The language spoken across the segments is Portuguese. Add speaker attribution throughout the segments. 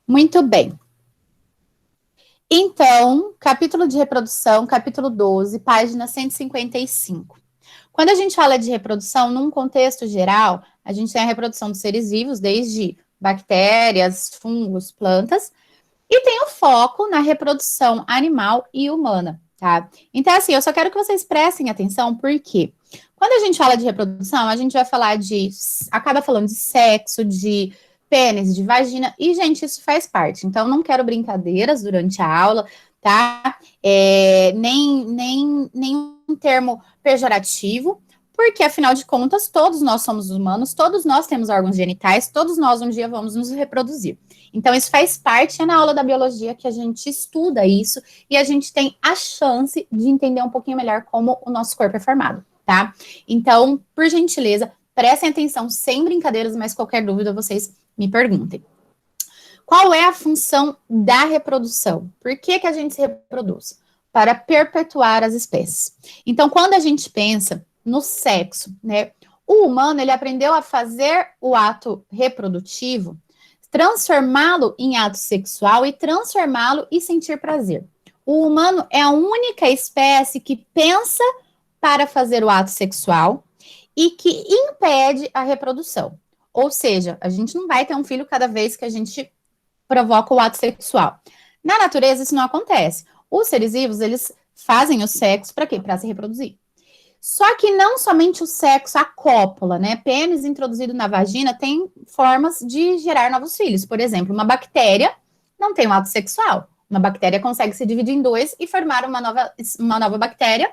Speaker 1: Muito bem. Então, capítulo de reprodução, capítulo 12, página 155. Quando a gente fala de reprodução, num contexto geral, a gente tem a reprodução dos seres vivos, desde bactérias, fungos, plantas, e tem o foco na reprodução animal e humana, tá? Então, assim, eu só quero que vocês prestem atenção, porque quando a gente fala de reprodução, a gente vai falar acaba falando de sexo, de pênis, de vagina, e, gente, isso faz parte. Então, não quero brincadeiras durante a aula, tá? Nem um termo pejorativo, porque, afinal de contas, todos nós somos humanos, todos nós temos órgãos genitais, todos nós um dia vamos nos reproduzir. Então, isso faz parte, é na aula da biologia que a gente estuda isso e a gente tem a chance de entender um pouquinho melhor como o nosso corpo é formado, tá? Então, por gentileza, prestem atenção, sem brincadeiras, mas qualquer dúvida vocês me perguntem. Qual é a função da reprodução? Por que a gente se reproduz? Para perpetuar as espécies. Então, quando a gente pensa no sexo, né? O humano, ele aprendeu a fazer o ato reprodutivo, transformá-lo em ato sexual e transformá-lo e sentir prazer. O humano é a única espécie que pensa para fazer o ato sexual e que impede a reprodução. Ou seja, a gente não vai ter um filho cada vez que a gente provoca o ato sexual. Na natureza, isso não acontece. Os seres vivos, eles fazem o sexo para quê? Para se reproduzir. Só que não somente o sexo, a cópula, né? Pênis introduzido na vagina tem formas de gerar novos filhos. Por exemplo, uma bactéria não tem um ato sexual. Uma bactéria consegue se dividir em dois e formar uma nova bactéria.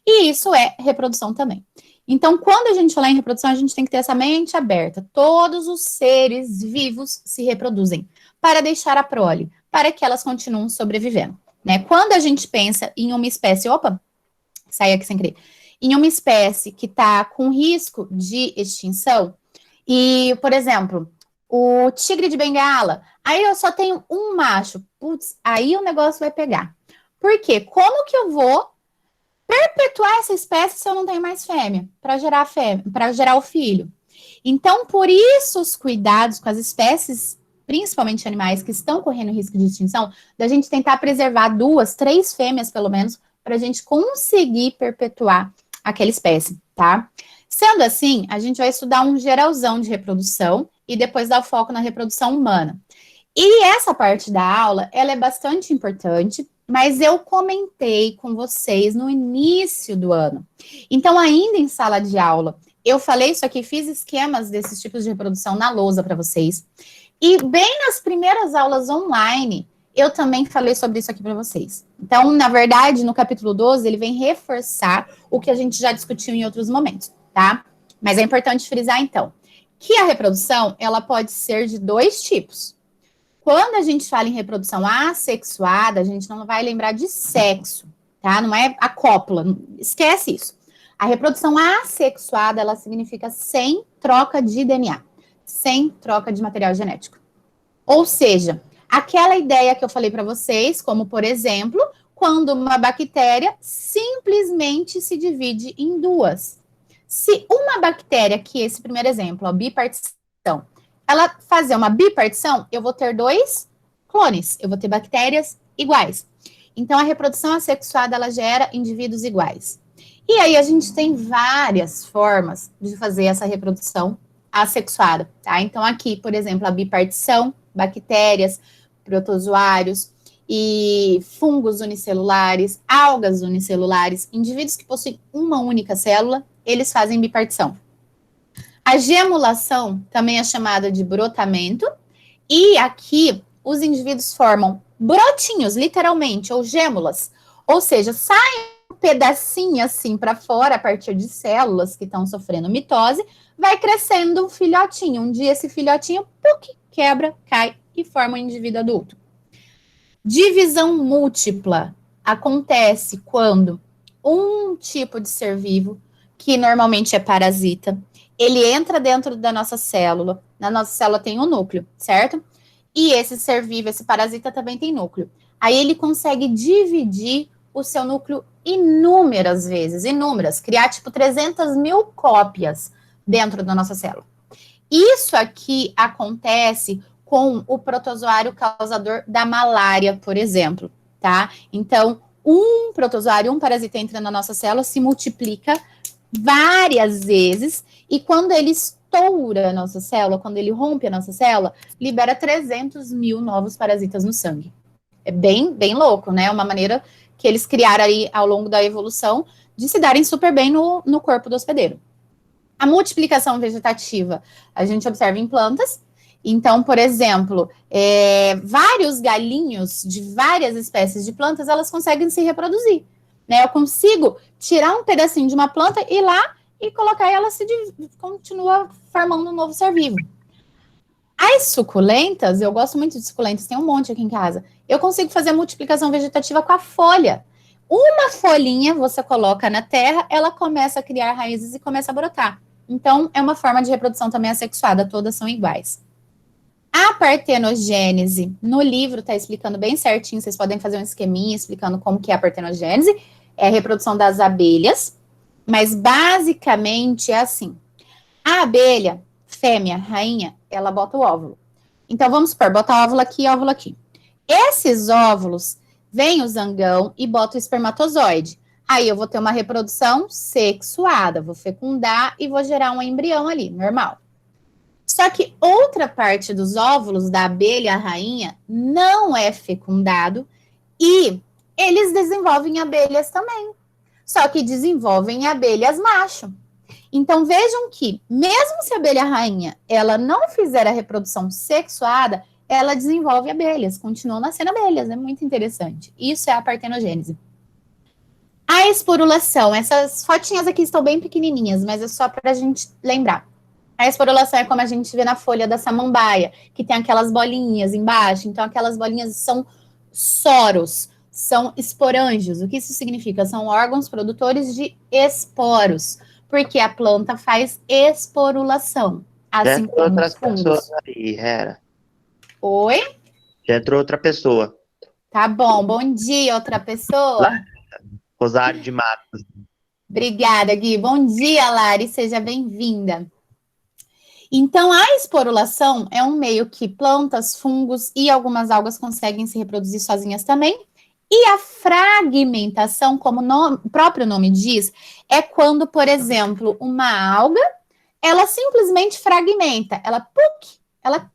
Speaker 1: E isso é reprodução também. Então, quando a gente fala em reprodução, a gente tem que ter essa mente aberta. Todos os seres vivos se reproduzem para deixar a prole, para que elas continuem sobrevivendo, né? Quando a gente pensa em uma espécie, opa, saí aqui sem querer, em uma espécie que está com risco de extinção, e, por exemplo, o tigre de Bengala, aí eu só tenho um macho, putz, aí o negócio vai pegar. Por quê? Como que eu vou perpetuar essa espécie se eu não tenho mais fêmea para gerar o filho? Então, por isso os cuidados com as espécies, principalmente animais que estão correndo risco de extinção, da gente tentar preservar 2, 3 fêmeas pelo menos, para a gente conseguir perpetuar aquela espécie, tá? Sendo assim, a gente vai estudar um geralzão de reprodução e depois dar o foco na reprodução humana. E essa parte da aula, ela é bastante importante, mas eu comentei com vocês no início do ano. Então, ainda em sala de aula, eu falei isso aqui, fiz esquemas desses tipos de reprodução na lousa para vocês. E bem nas primeiras aulas online, eu também falei sobre isso aqui para vocês. Então, na verdade, no capítulo 12, ele vem reforçar o que a gente já discutiu em outros momentos, tá? Mas é importante frisar, então, que a reprodução, ela pode ser de 2 tipos. Quando a gente fala em reprodução assexuada, a gente não vai lembrar de sexo, tá? Não é a cópula, esquece isso. A reprodução assexuada, ela significa sem troca de DNA, sem troca de material genético. Ou seja, aquela ideia que eu falei para vocês, como por exemplo, quando uma bactéria simplesmente se divide em 2. Se uma bactéria, que esse primeiro exemplo, a bipartição, ela fazer uma bipartição, eu vou ter 2 clones, eu vou ter bactérias iguais. Então, a reprodução assexuada, ela gera indivíduos iguais. E aí, a gente tem várias formas de fazer essa reprodução assexuada, tá? Então, aqui, por exemplo, a bipartição, bactérias, protozoários e fungos unicelulares, algas unicelulares, indivíduos que possuem uma única célula, eles fazem bipartição. A gemulação também é chamada de brotamento, e aqui os indivíduos formam brotinhos, literalmente, ou gêmulas, ou seja, sai um pedacinho assim para fora a partir de células que estão sofrendo mitose, vai crescendo um filhotinho. Um dia esse filhotinho quebra, cai e forma um indivíduo adulto. Divisão múltipla acontece quando um tipo de ser vivo, que normalmente é parasita, ele entra dentro da nossa célula. Na nossa célula tem um núcleo, certo? E esse ser vivo, esse parasita também tem núcleo. Aí ele consegue dividir o seu núcleo inúmeras vezes, criar tipo 300 mil cópias dentro da nossa célula. Isso aqui acontece com o protozoário causador da malária, por exemplo, tá? Então, um protozoário, um parasita entra na nossa célula, se multiplica várias vezes, e quando ele estoura a nossa célula, quando ele rompe a nossa célula, libera 300 mil novos parasitas no sangue. É bem, bem louco, né? Uma maneira que eles criaram aí ao longo da evolução de se darem super bem no corpo do hospedeiro. A multiplicação vegetativa a gente observa em plantas. Então, por exemplo, vários galinhos de várias espécies de plantas, elas conseguem se reproduzir. Né? Eu consigo tirar um pedacinho de uma planta, ir lá e colocar, e ela continua formando um novo ser vivo. As suculentas, eu gosto muito de suculentas, tem um monte aqui em casa. Eu consigo fazer a multiplicação vegetativa com a folha. Uma folhinha você coloca na terra, ela começa a criar raízes e começa a brotar. Então, é uma forma de reprodução também assexuada, todas são iguais. A partenogênese, no livro está explicando bem certinho, vocês podem fazer um esqueminha explicando como que é a partenogênese, é a reprodução das abelhas, mas basicamente é assim, a abelha, fêmea, rainha, ela bota o óvulo. Então, vamos supor, bota óvulo aqui e óvulo aqui. Esses óvulos, vem o zangão e bota o espermatozoide. Aí eu vou ter uma reprodução sexuada, vou fecundar e vou gerar um embrião ali, normal. Só que outra parte dos óvulos da abelha rainha não é fecundado e eles desenvolvem abelhas também. Só que desenvolvem abelhas macho. Então vejam que, mesmo se a abelha rainha ela não fizer a reprodução sexuada, ela desenvolve abelhas, continuam nascendo abelhas, é muito interessante. Isso é a partenogênese. A esporulação, essas fotinhas aqui estão bem pequenininhas, mas é só para a gente lembrar. A esporulação é como a gente vê na folha da samambaia, que tem aquelas bolinhas embaixo. Então, aquelas bolinhas são soros, são esporângios. O que isso significa? São órgãos produtores de esporos, porque a planta faz esporulação.
Speaker 2: Assim como outras pessoas aí, Hera.
Speaker 1: Oi?
Speaker 2: Já entrou outra pessoa.
Speaker 1: Tá bom. Bom dia, outra pessoa.
Speaker 2: Rosário de Matos.
Speaker 1: Obrigada, Gui. Bom dia, Lari. Seja bem-vinda. Então, a esporulação é um meio que plantas, fungos e algumas algas conseguem se reproduzir sozinhas também. E a fragmentação, como o próprio nome diz, é quando, por exemplo, uma alga, ela simplesmente fragmenta, ela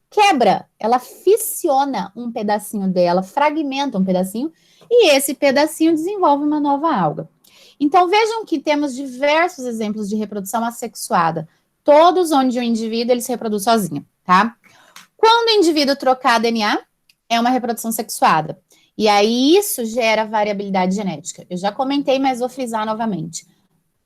Speaker 1: quebra, ela fissiona um pedacinho dela, fragmenta um pedacinho, e esse pedacinho desenvolve uma nova alga. Então, vejam que temos diversos exemplos de reprodução assexuada, todos onde o indivíduo ele se reproduz sozinho, tá? Quando o indivíduo trocar DNA, é uma reprodução sexuada. E aí isso gera variabilidade genética. Eu já comentei, mas vou frisar novamente.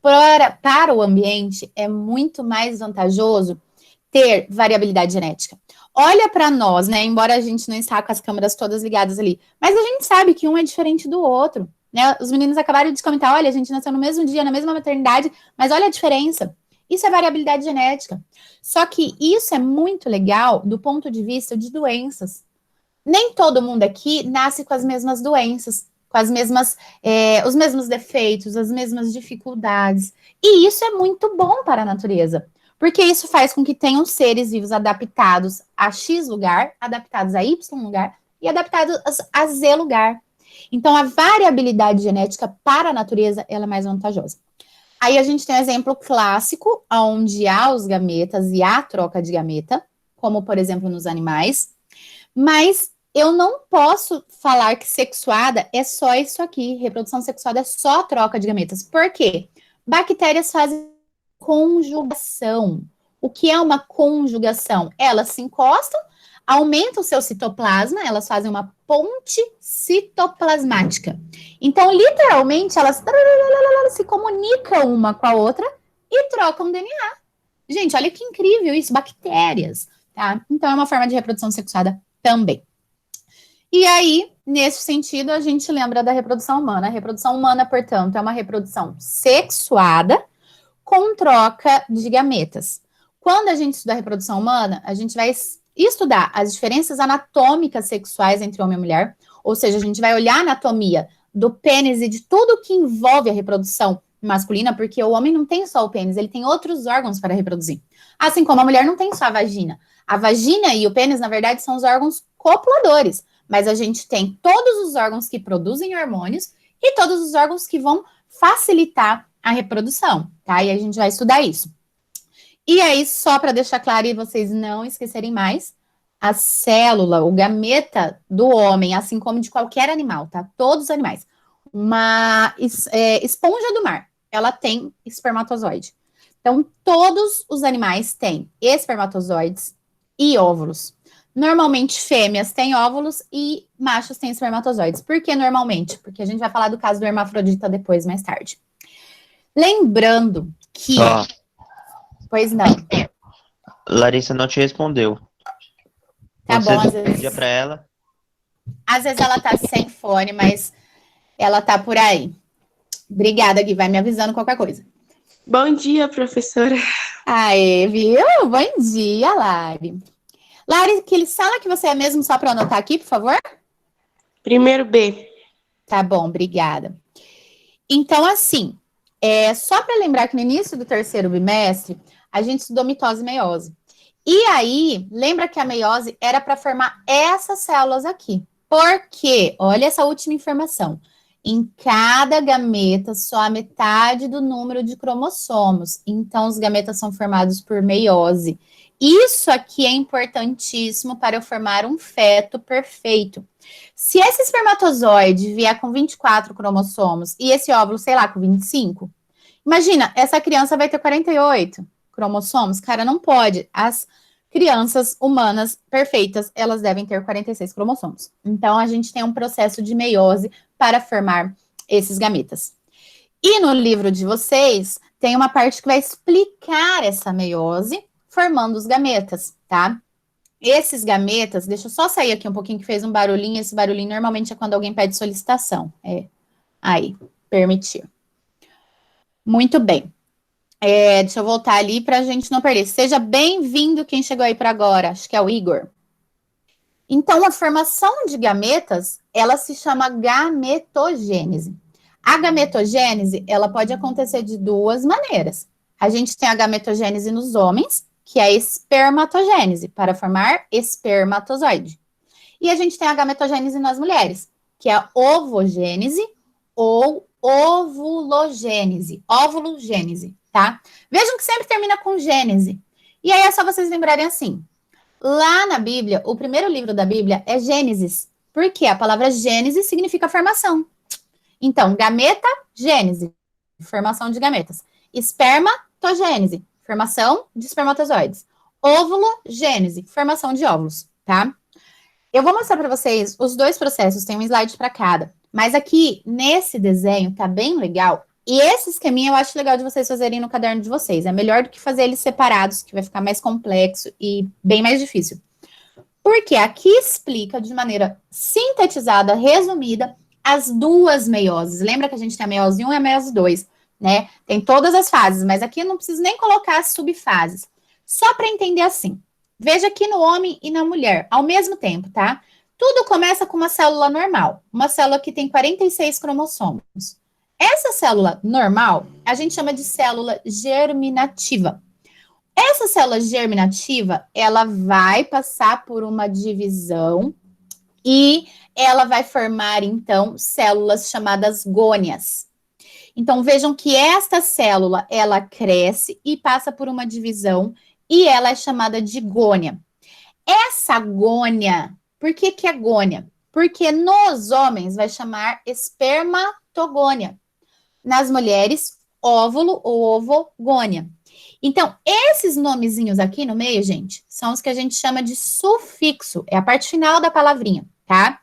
Speaker 1: Para o ambiente, é muito mais vantajoso ter variabilidade genética. Olha para nós, né? Embora a gente não está com as câmeras todas ligadas ali, mas a gente sabe que um é diferente do outro, né? Os meninos acabaram de comentar, olha, a gente nasceu no mesmo dia, na mesma maternidade, mas olha a diferença. Isso é variabilidade genética. Só que isso é muito legal do ponto de vista de doenças. Nem todo mundo aqui nasce com as mesmas doenças, com as mesmas, os mesmos defeitos, as mesmas dificuldades. E isso é muito bom para a natureza, porque isso faz com que tenham seres vivos adaptados a X lugar, adaptados a Y lugar e adaptados a Z lugar. Então, a variabilidade genética para a natureza ela é mais vantajosa. Aí a gente tem um exemplo clássico, onde há os gametas e há troca de gameta, como, por exemplo, nos animais. Mas eu não posso falar que sexuada é só isso aqui. Reprodução sexuada é só troca de gametas. Por quê? Bactérias fazem conjugação. O que é uma conjugação? Elas se encostam, aumentam o seu citoplasma, elas fazem uma ponte citoplasmática. Então, literalmente, elas se comunicam uma com a outra e trocam DNA. Gente, olha que incrível isso, bactérias, tá? Então, é uma forma de reprodução sexuada também. E aí, nesse sentido, a gente lembra da reprodução humana. A reprodução humana, portanto, é uma reprodução sexuada com troca de gametas. Quando a gente estuda a reprodução humana, a gente vai estudar as diferenças anatômicas sexuais entre homem e mulher, ou seja, a gente vai olhar a anatomia do pênis e de tudo que envolve a reprodução masculina, porque o homem não tem só o pênis, ele tem outros órgãos para reproduzir. Assim como a mulher não tem só a vagina. A vagina e o pênis, na verdade, são os órgãos copuladores, mas a gente tem todos os órgãos que produzem hormônios e todos os órgãos que vão facilitar a reprodução, tá? E a gente vai estudar isso. E aí, só para deixar claro e vocês não esquecerem mais, a célula, o gameta do homem, assim como de qualquer animal, tá? Todos os animais. Uma esponja do mar, ela tem espermatozoide. Então, todos os animais têm espermatozoides e óvulos. Normalmente, fêmeas têm óvulos e machos têm espermatozoides. Por que normalmente? Porque a gente vai falar do caso do hermafrodita depois, mais tarde. Lembrando que...
Speaker 2: Ó,
Speaker 1: Pois não.
Speaker 2: Larissa não te respondeu.
Speaker 1: Tá
Speaker 2: Você
Speaker 1: bom, às vezes...
Speaker 2: pedia pra ela.
Speaker 1: Às vezes ela tá sem fone, mas ela tá por aí. Obrigada, Gui. Vai me avisando qualquer coisa.
Speaker 3: Bom dia, professora.
Speaker 1: Aê, viu? Bom dia, Lari. Lari, que sala que você é mesmo, só para anotar aqui, por favor?
Speaker 3: Primeiro B.
Speaker 1: Tá bom, obrigada. Então, assim, só para lembrar que no início do terceiro bimestre, a gente estudou mitose e meiose. E aí, lembra que a meiose era para formar essas células aqui. Por quê? Olha essa última informação. Em cada gameta, só a metade do número de cromossomos. Então, os gametas são formados por meiose. Isso aqui é importantíssimo para eu formar um feto perfeito. Se esse espermatozoide vier com 24 cromossomos e esse óvulo, sei lá, com 25, imagina, essa criança vai ter 48 cromossomos. Cara, não pode. As crianças humanas perfeitas, elas devem ter 46 cromossomos. Então, a gente tem um processo de meiose para formar esses gametas. E no livro de vocês, tem uma parte que vai explicar essa meiose formando os gametas, tá? Esses gametas, deixa eu só sair aqui um pouquinho que fez um barulhinho. Esse barulhinho normalmente é quando alguém pede solicitação. Aí, permitir. Muito bem. Deixa eu voltar ali para a gente não perder. Seja bem-vindo quem chegou aí para agora. Acho que é o Igor. Então, a formação de gametas, ela se chama gametogênese. A gametogênese, ela pode acontecer de duas maneiras. A gente tem a gametogênese nos homens, que é a espermatogênese, para formar espermatozoide. E a gente tem a gametogênese nas mulheres, que é a ovogênese ou ovulogênese, ovulogênese, tá? Vejam que sempre termina com gênese. E aí é só vocês lembrarem assim. Lá na Bíblia, o primeiro livro da Bíblia é Gênesis, porque a palavra Gênesis significa formação. Então, gameta, gênese, formação de gametas. Espermatogênese, formação de espermatozoides. Óvulo-gênese, formação de óvulos, tá? Eu vou mostrar para vocês os dois processos, tem um slide para cada. Mas aqui, nesse desenho, tá bem legal. E esse esqueminha eu acho legal de vocês fazerem no caderno de vocês. É melhor do que fazer eles separados, que vai ficar mais complexo e bem mais difícil. Porque aqui explica de maneira sintetizada, resumida, as duas meioses. Lembra que a gente tem a meiose 1 e a meiose 2, né? Tem todas as fases, mas aqui eu não preciso nem colocar as subfases. Só para entender assim. Veja aqui no homem e na mulher, ao mesmo tempo, tá? Tudo começa com uma célula normal, uma célula que tem 46 cromossomos. Essa célula normal, a gente chama de célula germinativa. Essa célula germinativa, ela vai passar por uma divisão e ela vai formar, então, células chamadas gônias. Então, vejam que esta célula, ela cresce e passa por uma divisão e ela é chamada de gônia. Essa gônia, por que que é gônia? Porque nos homens vai chamar espermatogônia. Nas mulheres, óvulo ou ovogônia. Então, esses nomezinhos aqui no meio, gente, são os que a gente chama de sufixo. É a parte final da palavrinha, tá?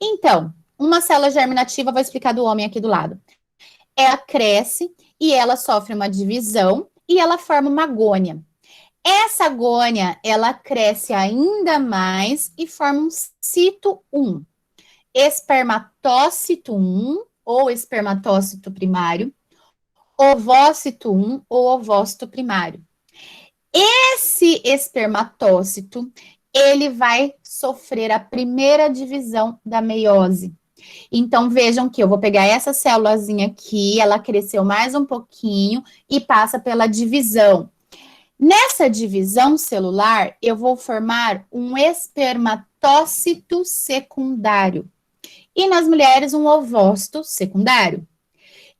Speaker 1: Então, uma célula germinativa, vou explicar do homem aqui do lado. Ela cresce e ela sofre uma divisão e ela forma uma gônia. Essa gônia, ela cresce ainda mais e forma um cito 1. Espermatócito 1 ou espermatócito primário, ovócito 1 ou ovócito primário. Esse espermatócito, ele vai sofrer a primeira divisão da meiose. Então, vejam que eu vou pegar essa célulazinha aqui, ela cresceu mais um pouquinho e passa pela divisão. Nessa divisão celular, eu vou formar um espermatócito secundário. E nas mulheres, um ovócito secundário.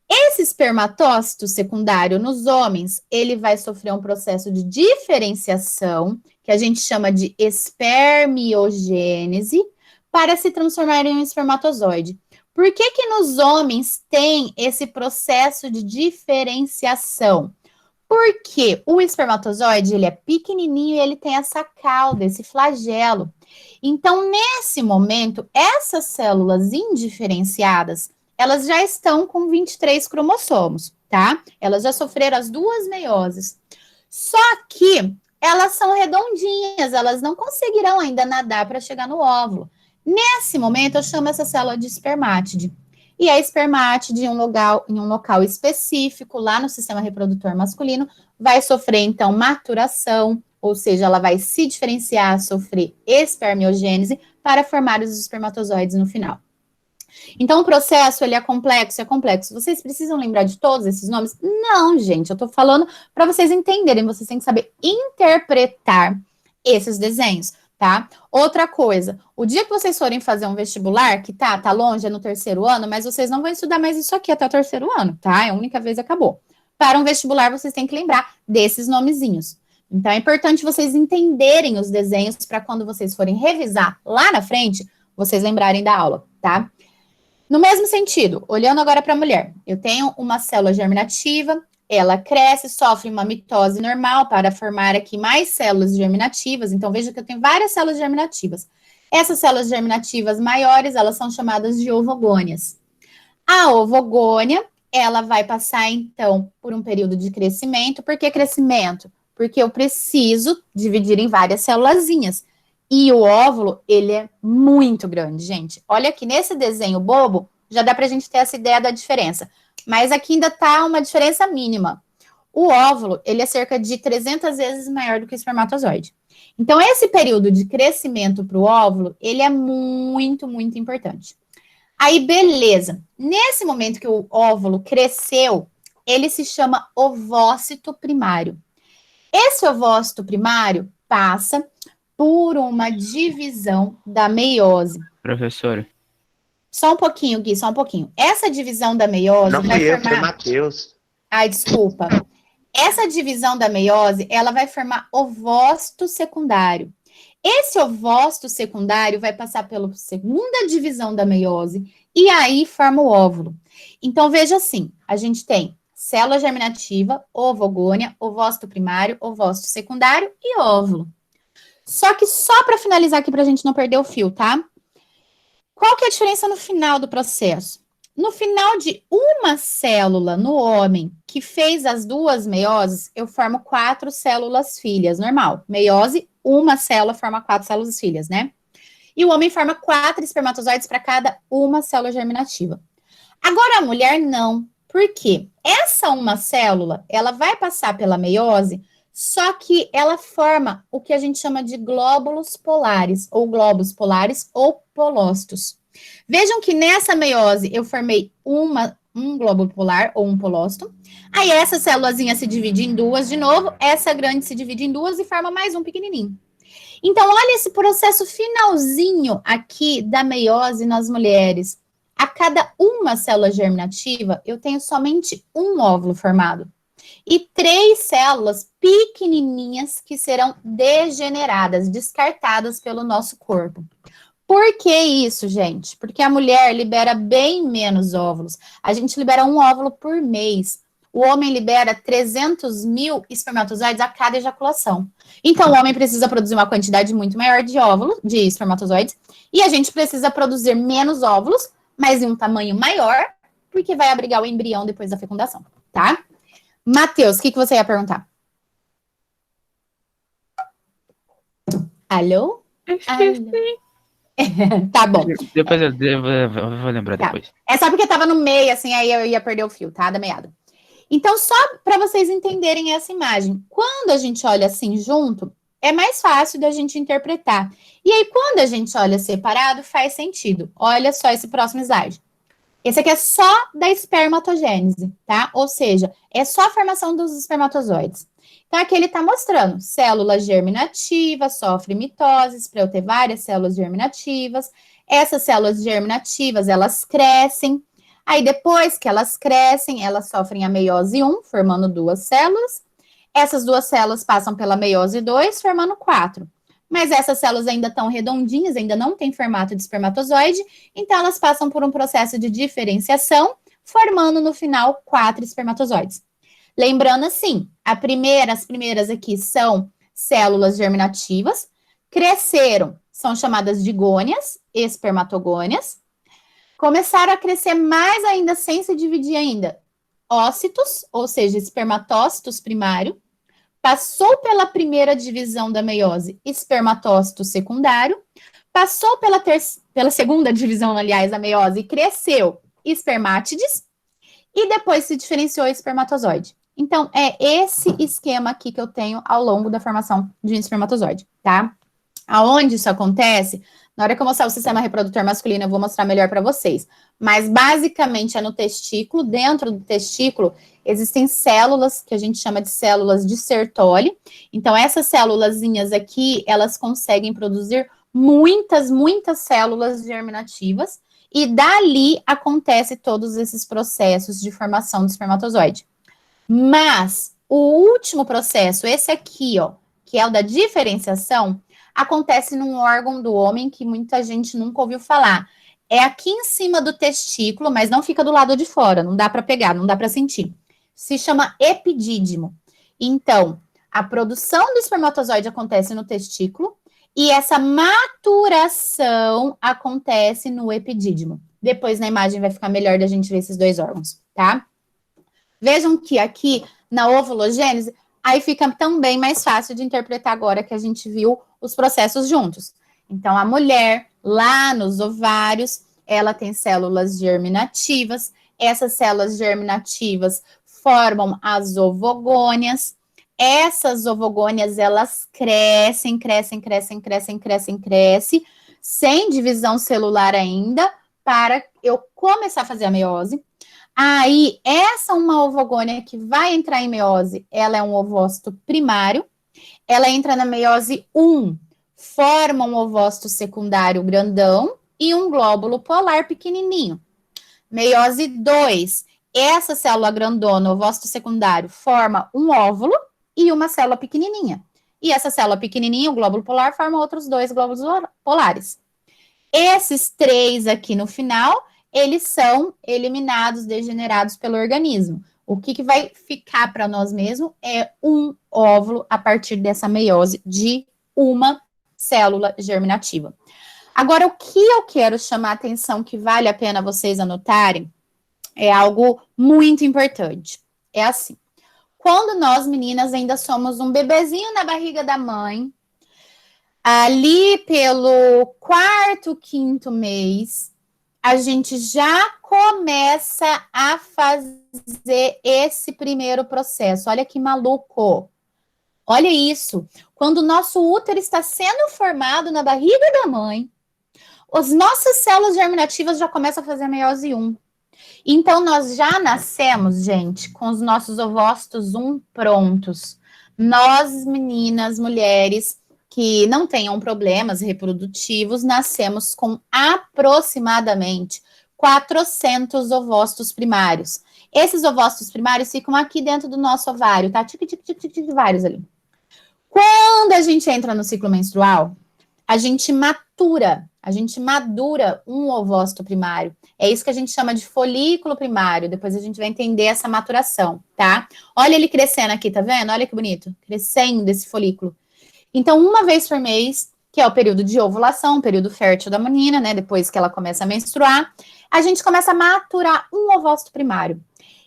Speaker 1: Esse espermatócito secundário nos homens, ele vai sofrer um processo de diferenciação, que a gente chama de espermiogênese, para se transformar em um espermatozoide. Por que que nos homens tem esse processo de diferenciação? Porque o espermatozoide, ele é pequenininho e ele tem essa cauda, esse flagelo. Então, nesse momento, essas células indiferenciadas, elas já estão com 23 cromossomos, tá? Elas já sofreram as 2 meioses. Só que elas são redondinhas, elas não conseguirão ainda nadar para chegar no óvulo. Nesse momento, eu chamo essa célula de espermátide. E a espermátide, em um local específico, lá no sistema reprodutor masculino, vai sofrer, então, maturação, ou seja, ela vai se diferenciar, sofrer espermiogênese, para formar os espermatozoides no final. Então, o processo, ele é complexo, é complexo. Vocês precisam lembrar de todos esses nomes? Não, gente, eu tô falando para vocês entenderem, vocês têm que saber interpretar esses desenhos, tá? Outra coisa, o dia que vocês forem fazer um vestibular, que tá longe, é no 3º ano, mas vocês não vão estudar mais isso aqui até o 3º ano, tá? É a única vez, acabou. Para um vestibular, vocês têm que lembrar desses nomezinhos. Então, é importante vocês entenderem os desenhos para quando vocês forem revisar lá na frente, vocês lembrarem da aula, tá? No mesmo sentido, olhando agora para a mulher, eu tenho uma célula germinativa, ela cresce, sofre uma mitose normal para formar aqui mais células germinativas. Então, veja que eu tenho várias células germinativas. Essas células germinativas maiores, elas são chamadas de ovogônias. A ovogônia, ela vai passar, então, por um período de crescimento. Por que crescimento? Porque eu preciso dividir em várias célulazinhas. E o óvulo, ele é muito grande, gente. Olha aqui, nesse desenho bobo, já dá pra gente ter essa ideia da diferença. Mas aqui ainda tá uma diferença mínima. O óvulo, ele é cerca de 300 vezes maior do que o espermatozoide. Então, esse período de crescimento para o óvulo, ele é muito, muito importante. Aí, beleza. Nesse momento que o óvulo cresceu, ele se chama ovócito primário. Esse ovócito primário passa por uma divisão da meiose.
Speaker 2: Professora.
Speaker 1: Só um pouquinho, Gui, só um pouquinho. Essa divisão da meiose
Speaker 2: Não
Speaker 1: vai
Speaker 2: fui eu,
Speaker 1: formar...
Speaker 2: foi Matheus.
Speaker 1: Ai, desculpa. Essa divisão da meiose, ela vai formar ovócito secundário. Esse ovócito secundário vai passar pela segunda divisão da meiose e aí forma o óvulo. Então, veja assim, a gente tem célula germinativa, ovogônia, ovócito primário, ovócito secundário e óvulo. Só que só para finalizar aqui, para a gente não perder o fio, tá? Qual que é a diferença no final do processo? No final de uma célula no homem que fez as 2 meioses, eu formo 4 células filhas, normal. Meiose, uma célula forma 4 células filhas, né? E o homem forma 4 espermatozoides para cada uma célula germinativa. Agora a mulher não. Por quê? Essa uma célula, ela vai passar pela meiose, só que ela forma o que a gente chama de glóbulos polares ou polócitos. Vejam que nessa meiose eu formei um glóbulo polar ou um polócito. Aí essa célulazinha se divide em 2 de novo, essa grande se divide em 2 e forma mais um pequenininho. Então, olha esse processo finalzinho aqui da meiose nas mulheres. A cada uma célula germinativa, eu tenho somente um óvulo formado. E 3 células pequenininhas que serão degeneradas, descartadas pelo nosso corpo. Por que isso, gente? Porque a mulher libera bem menos óvulos. A gente libera um óvulo por mês. O homem libera 300 mil espermatozoides a cada ejaculação. Então, o homem precisa produzir uma quantidade muito maior de óvulos, de espermatozoides, e a gente precisa produzir menos óvulos, mas em um tamanho maior, porque vai abrigar o embrião depois da fecundação, tá? Matheus, o que você ia perguntar? Alô?
Speaker 3: Esqueci.
Speaker 1: Tá bom.
Speaker 2: Depois eu vou lembrar
Speaker 1: Tá.
Speaker 2: depois.
Speaker 1: É só porque tava no meio, assim, aí eu ia perder o fio, tá? Da meada. Então, só para vocês entenderem essa imagem. Quando a gente olha assim junto, é mais fácil da gente interpretar. E aí, quando a gente olha separado, faz sentido. Olha só esse próximo slide. Esse aqui é só da espermatogênese, tá? Ou seja, é só a formação dos espermatozoides. Então, aqui ele está mostrando célula germinativa, sofre mitoses, para eu ter várias células germinativas. Essas células germinativas, elas crescem. Aí, depois que elas crescem, elas sofrem a meiose 1, formando 2 células. Essas 2 células passam pela meiose 2, formando 4. Mas essas células ainda estão redondinhas, ainda não têm formato de espermatozoide, então elas passam por um processo de diferenciação, formando no final 4 espermatozoides. Lembrando assim, as primeiras aqui são células germinativas, cresceram, são chamadas de gônias, espermatogônias, começaram a crescer mais ainda sem se dividir ainda, ócitos, ou seja, espermatócitos primário, passou pela primeira divisão da meiose, espermatócito secundário, passou pela segunda divisão, aliás, da meiose e cresceu espermátides, e depois se diferenciou espermatozoide. Então, é esse esquema aqui que eu tenho ao longo da formação de um espermatozoide, tá? Aonde isso acontece, na hora que eu mostrar o sistema reprodutor masculino, eu vou mostrar melhor para vocês. Mas, basicamente, é no testículo. Dentro do testículo, existem células, que a gente chama de células de Sertoli. Então, essas célulazinhas aqui, elas conseguem produzir muitas células germinativas. E dali acontece todos esses processos de formação do espermatozoide. Mas, o último processo, esse aqui, ó, que é o da diferenciação, acontece num órgão do homem que muita gente nunca ouviu falar. É aqui em cima do testículo, mas não fica do lado de fora, não dá para pegar, não dá para sentir. Se chama epidídimo. Então, a produção do espermatozoide acontece no testículo e essa maturação acontece no epidídimo. Depois na imagem vai ficar melhor da gente ver esses 2 órgãos, tá? Vejam que aqui na ovulogênese, aí fica também mais fácil de interpretar agora que a gente viu os processos juntos. Então, a mulher, lá nos ovários, ela tem células germinativas. Essas células germinativas formam as ovogônias. Essas ovogônias, elas crescem, sem divisão celular ainda, para eu começar a fazer a meiose. Aí, essa uma ovogônia que vai entrar em meiose, ela é um ovócito primário, ela entra na meiose 1, forma um ovócito secundário grandão e um glóbulo polar pequenininho. Meiose 2, essa célula grandona, ovócito secundário, forma um óvulo e uma célula pequenininha. E essa célula pequenininha, o glóbulo polar, forma outros 2 glóbulos polares. Esses 3 aqui no final, eles são eliminados, degenerados pelo organismo. O que vai ficar para nós mesmos é um óvulo a partir dessa meiose de uma célula germinativa. Agora, o que eu quero chamar a atenção, que vale a pena vocês anotarem, é algo muito importante. É assim, quando nós, meninas, ainda somos um bebezinho na barriga da mãe, ali pelo 4º, 5º mês, a gente já começa a fazer esse primeiro processo. Olha que maluco. Olha isso. Quando o nosso útero está sendo formado na barriga da mãe, as nossas células germinativas já começam a fazer a meiose 1. Então, nós já nascemos, gente, com os nossos ovócitos 1 prontos. Nós, meninas, mulheres que não tenham problemas reprodutivos, nascemos com aproximadamente 400 ovócitos primários. Esses ovócitos primários ficam aqui dentro do nosso ovário, tá? Vários ali. Quando a gente entra no ciclo menstrual, a gente madura um ovócito primário. É isso que a gente chama de folículo primário. Depois a gente vai entender essa maturação, tá? Olha ele crescendo aqui, tá vendo? Olha que bonito. Crescendo esse folículo. Então, uma vez por mês, que é o período de ovulação, o período fértil da menina, né? Depois que ela começa a menstruar, a gente começa a maturar um ovócito primário.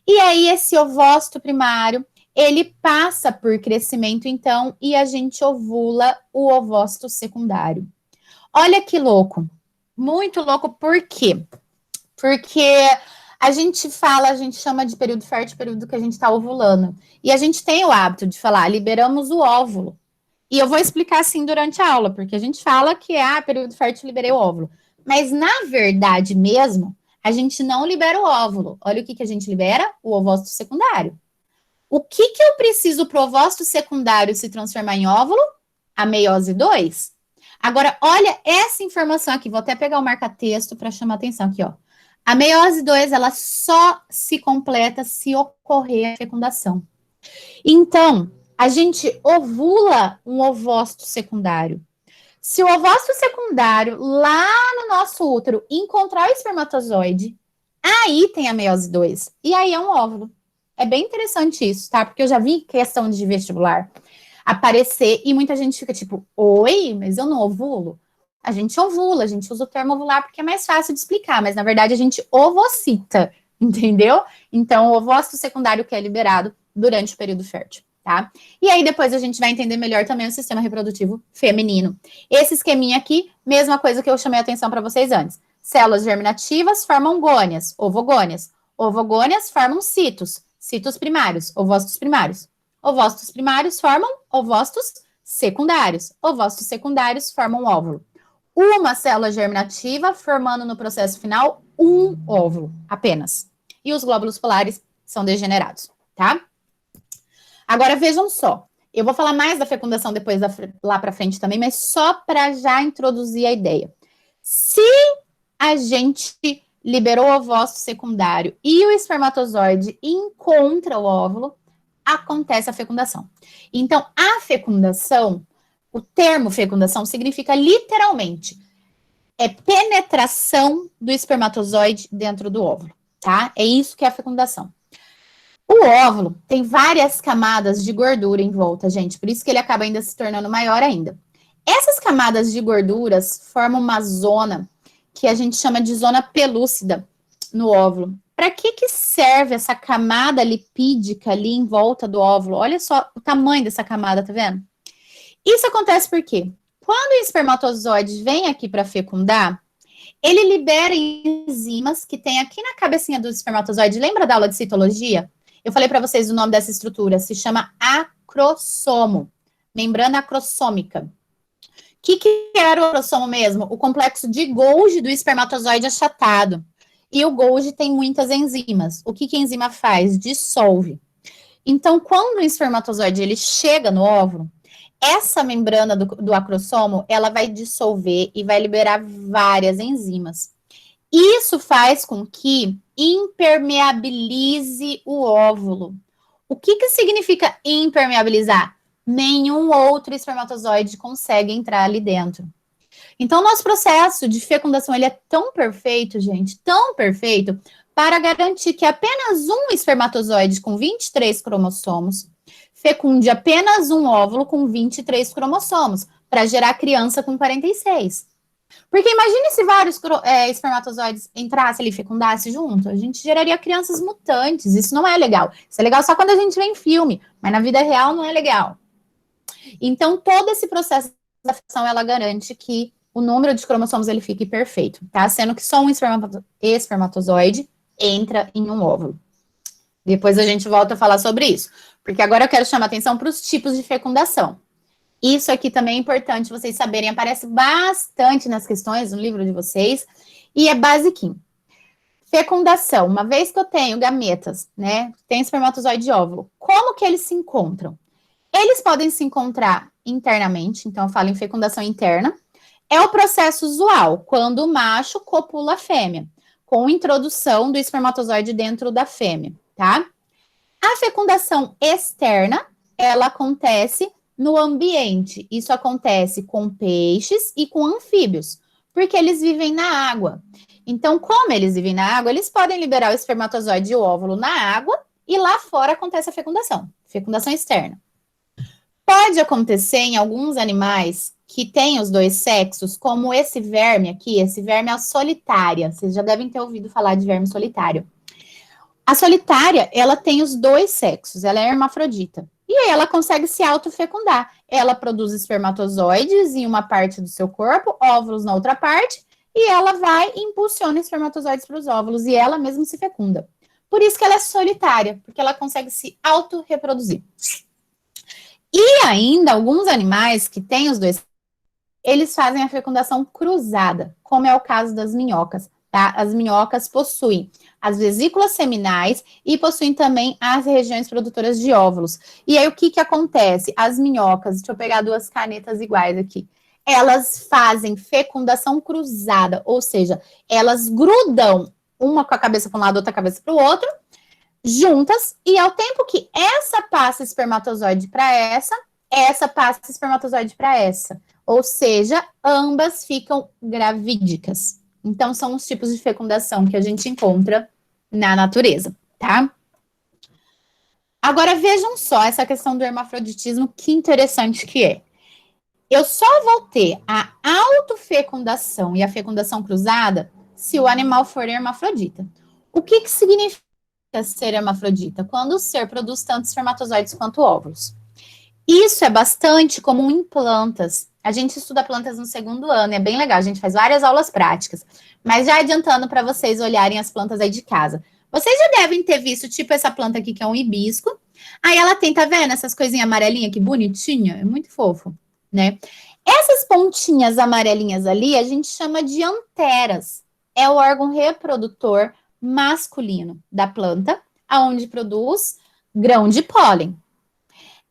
Speaker 1: E aí, esse ovócito primário, ele passa por crescimento, então, e a gente ovula o ovócito secundário. Olha que louco. Muito louco, por quê? Porque a gente chama de período fértil, período que a gente está ovulando. E a gente tem o hábito de falar, liberamos o óvulo. E eu vou explicar assim durante a aula, porque a gente fala que período fértil, liberei o óvulo. Mas, na verdade mesmo, a gente não libera o óvulo. Olha o que a gente libera? O ovócito secundário. O que que eu preciso para o ovócito secundário se transformar em óvulo? A meiose 2. Agora, olha essa informação aqui. Vou até pegar o marca-texto para chamar a atenção aqui, ó. A meiose 2, ela só se completa se ocorrer a fecundação. Então, a gente ovula um ovócito secundário. Se o ovócito secundário, lá no nosso útero, encontrar o espermatozoide, aí tem a meiose 2. E aí é um óvulo. É bem interessante isso, tá? Porque eu já vi questão de vestibular aparecer e muita gente fica tipo, oi, mas eu não ovulo? A gente ovula, a gente usa o termo ovular porque é mais fácil de explicar, mas na verdade a gente ovocita, entendeu? Então, o ovócito secundário que é liberado durante o período fértil, tá? E aí depois a gente vai entender melhor também o sistema reprodutivo feminino. Esse esqueminha aqui, mesma coisa que eu chamei a atenção para vocês antes. Células germinativas formam gônias, ovogônias. Ovogônias formam citos, citos primários, ovócitos primários. Ovócitos primários formam ovócitos secundários. Ovócitos secundários formam óvulo. Uma célula germinativa formando no processo final um óvulo apenas. E os glóbulos polares são degenerados, tá? Agora vejam só. Eu vou falar mais da fecundação depois lá para frente também, mas só para já introduzir a ideia. Se a gente liberou o ovócito secundário e o espermatozoide encontra o óvulo, acontece a fecundação. Então, a fecundação, o termo fecundação significa literalmente penetração do espermatozoide dentro do óvulo, tá? É isso que é a fecundação. O óvulo tem várias camadas de gordura em volta, gente, por isso que ele acaba ainda se tornando maior ainda. Essas camadas de gorduras formam uma zona que a gente chama de zona pelúcida no óvulo. Para que serve essa camada lipídica ali em volta do óvulo? Olha só o tamanho dessa camada, tá vendo? Isso acontece por quê? Quando o espermatozoide vem aqui para fecundar, ele libera enzimas que tem aqui na cabecinha do espermatozoide. Lembra da aula de citologia? Eu falei para vocês o nome dessa estrutura, se chama acrossomo, membrana acrossômica. O que era o acrossomo mesmo? O complexo de Golgi do espermatozoide achatado. E o Golgi tem muitas enzimas. O que a enzima faz? Dissolve. Então, quando o espermatozoide ele chega no óvulo, essa membrana do acrossomo, ela vai dissolver e vai liberar várias enzimas. Isso faz com que impermeabilize o óvulo. O que significa impermeabilizar? Nenhum outro espermatozoide consegue entrar ali dentro. Então, nosso processo de fecundação, ele é tão perfeito, gente, tão perfeito, para garantir que apenas um espermatozoide com 23 cromossomos fecunde apenas um óvulo com 23 cromossomos, para gerar criança com 46. Porque imagine se vários espermatozoides entrassem ali e fecundassem junto, a gente geraria crianças mutantes, isso não é legal. Isso é legal só quando a gente vê em filme, mas na vida real não é legal. Então, todo esse processo da fecundação, ela garante que o número de cromossomos ele fique perfeito, tá? Sendo que só um espermatozoide entra em um óvulo. Depois a gente volta a falar sobre isso, porque agora eu quero chamar atenção para os tipos de fecundação. Isso aqui também é importante vocês saberem, aparece bastante nas questões no livro de vocês, e é basiquinho. Fecundação, uma vez que eu tenho gametas, né, tem espermatozoide e óvulo, como que eles se encontram? Eles podem se encontrar internamente, então eu falo em fecundação interna. É o processo usual, quando o macho copula a fêmea, com introdução do espermatozoide dentro da fêmea, tá? A fecundação externa, ela acontece no ambiente. Isso acontece com peixes e com anfíbios, porque eles vivem na água. Então, como eles vivem na água, eles podem liberar o espermatozoide e o óvulo na água, e lá fora acontece a fecundação externa. Pode acontecer em alguns animais que têm os dois sexos, como esse verme aqui, esse verme é a solitária. Vocês já devem ter ouvido falar de verme solitário. A solitária, ela tem os dois sexos, ela é hermafrodita. E aí ela consegue se autofecundar. Ela produz espermatozoides em uma parte do seu corpo, óvulos na outra parte, e ela vai e impulsiona espermatozoides para os óvulos, e ela mesma se fecunda. Por isso que ela é solitária, porque ela consegue se autorreproduzir. E ainda, alguns animais que têm os dois, eles fazem a fecundação cruzada, como é o caso das minhocas, tá? As minhocas possuem as vesículas seminais e possuem também as regiões produtoras de óvulos. E aí, o que acontece? As minhocas, deixa eu pegar duas canetas iguais aqui, elas fazem fecundação cruzada, ou seja, elas grudam uma com a cabeça para um lado, outra cabeça para o outro, juntas, e ao tempo que essa passa espermatozoide para essa passa espermatozoide para essa. Ou seja, ambas ficam gravídicas. Então, são os tipos de fecundação que a gente encontra na natureza, tá? Agora, vejam só essa questão do hermafroditismo, que interessante que é. Eu só vou ter a autofecundação e a fecundação cruzada se o animal for hermafrodita. O que significa ser hermafrodita? Quando o ser produz tanto espermatozoides quanto óvulos. Isso é bastante comum em plantas. A gente estuda plantas no segundo ano, é bem legal, a gente faz várias aulas práticas. Mas já adiantando para vocês olharem as plantas aí de casa. Vocês já devem ter visto, tipo essa planta aqui, que é um hibisco. Aí ela tem, tá vendo essas coisinhas amarelinhas, que bonitinha? É muito fofo, né? Essas pontinhas amarelinhas ali, a gente chama de anteras. É o órgão reprodutor masculino da planta, aonde produz grão de pólen.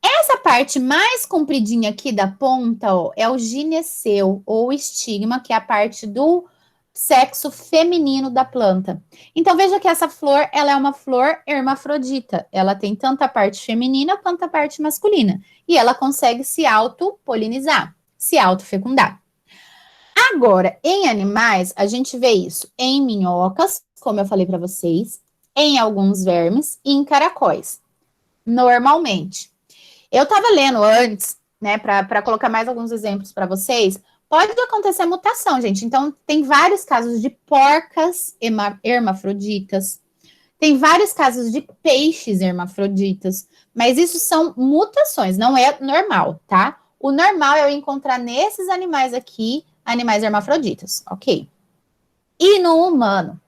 Speaker 1: Essa parte mais compridinha aqui da ponta, ó, é o gineceu ou estigma, que é a parte do sexo feminino da planta. Então, veja que essa flor, ela é uma flor hermafrodita. Ela tem tanto a parte feminina quanto a parte masculina. E ela consegue se autopolinizar, se autofecundar. Agora, em animais, a gente vê isso em minhocas, como eu falei para vocês, em alguns vermes e em caracóis, normalmente. Eu estava lendo antes, né, para colocar mais alguns exemplos para vocês. Pode acontecer mutação, gente. Então, tem vários casos de porcas hermafroditas, tem vários casos de peixes hermafroditas, mas isso são mutações, não é normal, tá? O normal é eu encontrar nesses animais aqui, animais hermafroditas, ok? E no humano?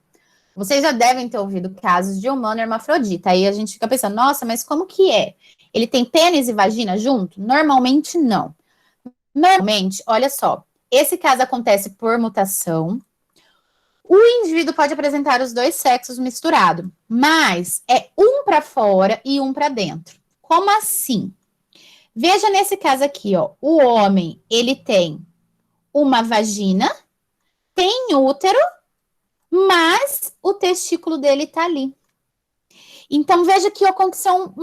Speaker 1: Vocês já devem ter ouvido casos de humano hermafrodita. Aí a gente fica pensando, nossa, mas como que é? Ele tem pênis e vagina junto? Normalmente não. Normalmente, olha só, esse caso acontece por mutação. O indivíduo pode apresentar os dois sexos misturados, mas é um para fora e um para dentro. Como assim? Veja nesse caso aqui, ó, o homem, ele tem uma vagina, tem útero, mas o testículo dele tá ali. Então, veja que aconteceu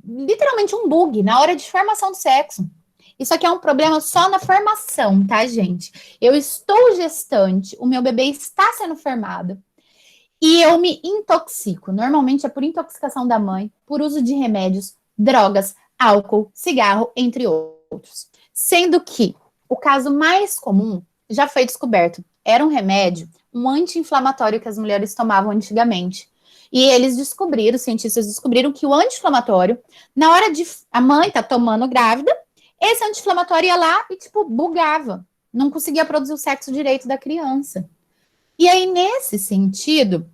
Speaker 1: literalmente um bug na hora de formação do sexo. Isso aqui é um problema só na formação, tá, gente? Eu estou gestante, o meu bebê está sendo formado e eu me intoxico. Normalmente é por intoxicação da mãe, por uso de remédios, drogas, álcool, cigarro, entre outros. Sendo que o caso mais comum já foi descoberto. Era um remédio, um anti-inflamatório que as mulheres tomavam antigamente. E eles descobriram, os cientistas descobriram que o anti-inflamatório, na hora de a mãe tá tomando grávida, esse anti-inflamatório ia lá e, tipo, bugava. Não conseguia produzir o sexo direito da criança. E aí, nesse sentido,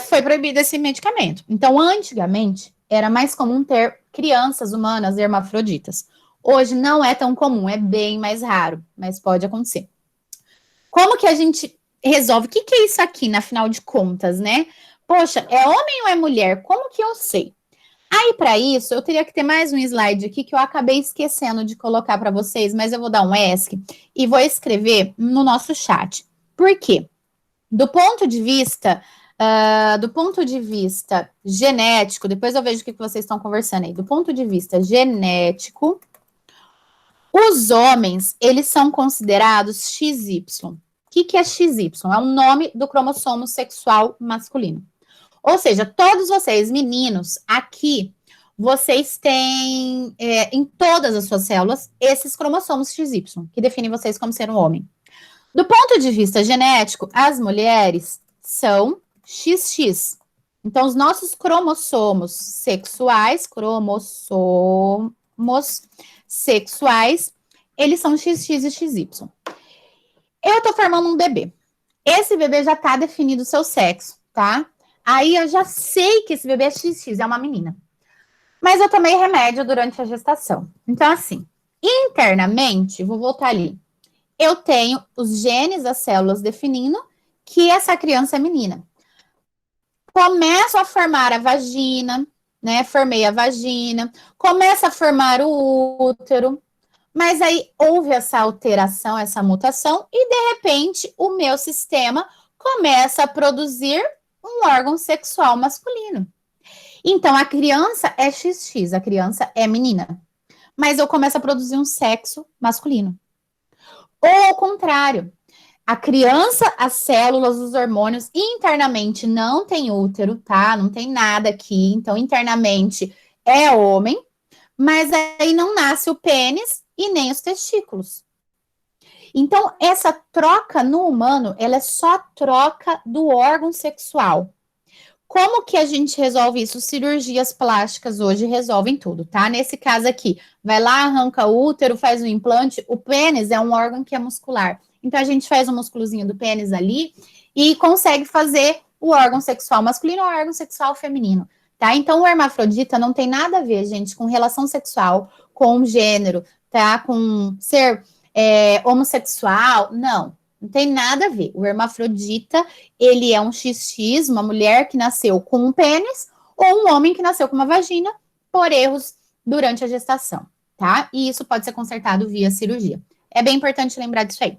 Speaker 1: foi proibido esse medicamento. Então, antigamente, era mais comum ter crianças humanas hermafroditas. Hoje não é tão comum, é bem mais raro, mas pode acontecer. Como que a gente resolve? O que é isso aqui, na final de contas, né? Poxa, é homem ou é mulher? Como que eu sei? Aí, para isso, eu teria que ter mais um slide aqui que eu acabei esquecendo de colocar para vocês, mas eu vou dar um ESC e vou escrever no nosso chat. Por quê? Do ponto de vista genético, depois eu vejo o que vocês estão conversando aí. Do ponto de vista genético, os homens, eles são considerados XY. O que é XY? É o nome do cromossomo sexual masculino. Ou seja, todos vocês, meninos, aqui, vocês têm, em todas as suas células, esses cromossomos XY, que definem vocês como ser um homem. Do ponto de vista genético, as mulheres são XX. Então, os nossos cromossomos sexuais, eles são XX e XY. Eu tô formando um bebê. Esse bebê já tá definido o seu sexo, tá? Aí eu já sei que esse bebê é XX, é uma menina. Mas eu tomei remédio durante a gestação. Então, assim, internamente, vou voltar ali. Eu tenho os genes das células definindo que essa criança é menina. Começo a formar a vagina, né? Formei a vagina, começa a formar o útero, mas aí houve essa alteração, essa mutação, e de repente o meu sistema começa a produzir um órgão sexual masculino. Então a criança é XX, a criança é menina, mas eu começo a produzir um sexo masculino. Ou ao contrário, a criança, as células, os hormônios, internamente não tem útero, tá? Não tem nada aqui, então internamente é homem, mas aí não nasce o pênis e nem os testículos. Então, essa troca no humano, ela é só troca do órgão sexual. Como que a gente resolve isso? Cirurgias plásticas hoje resolvem tudo, tá? Nesse caso aqui, vai lá, arranca o útero, faz um implante. O pênis é um órgão que é muscular. Então, a gente faz um músculozinho do pênis ali e consegue fazer o órgão sexual masculino ou o órgão sexual feminino, tá? Então, o hermafrodita não tem nada a ver, gente, com relação sexual, com gênero, tá? Com ser homossexual, não. Não tem nada a ver. O hermafrodita, ele é um XX, uma mulher que nasceu com um pênis, ou um homem que nasceu com uma vagina, por erros durante a gestação, tá? E isso pode ser consertado via cirurgia. É bem importante lembrar disso aí.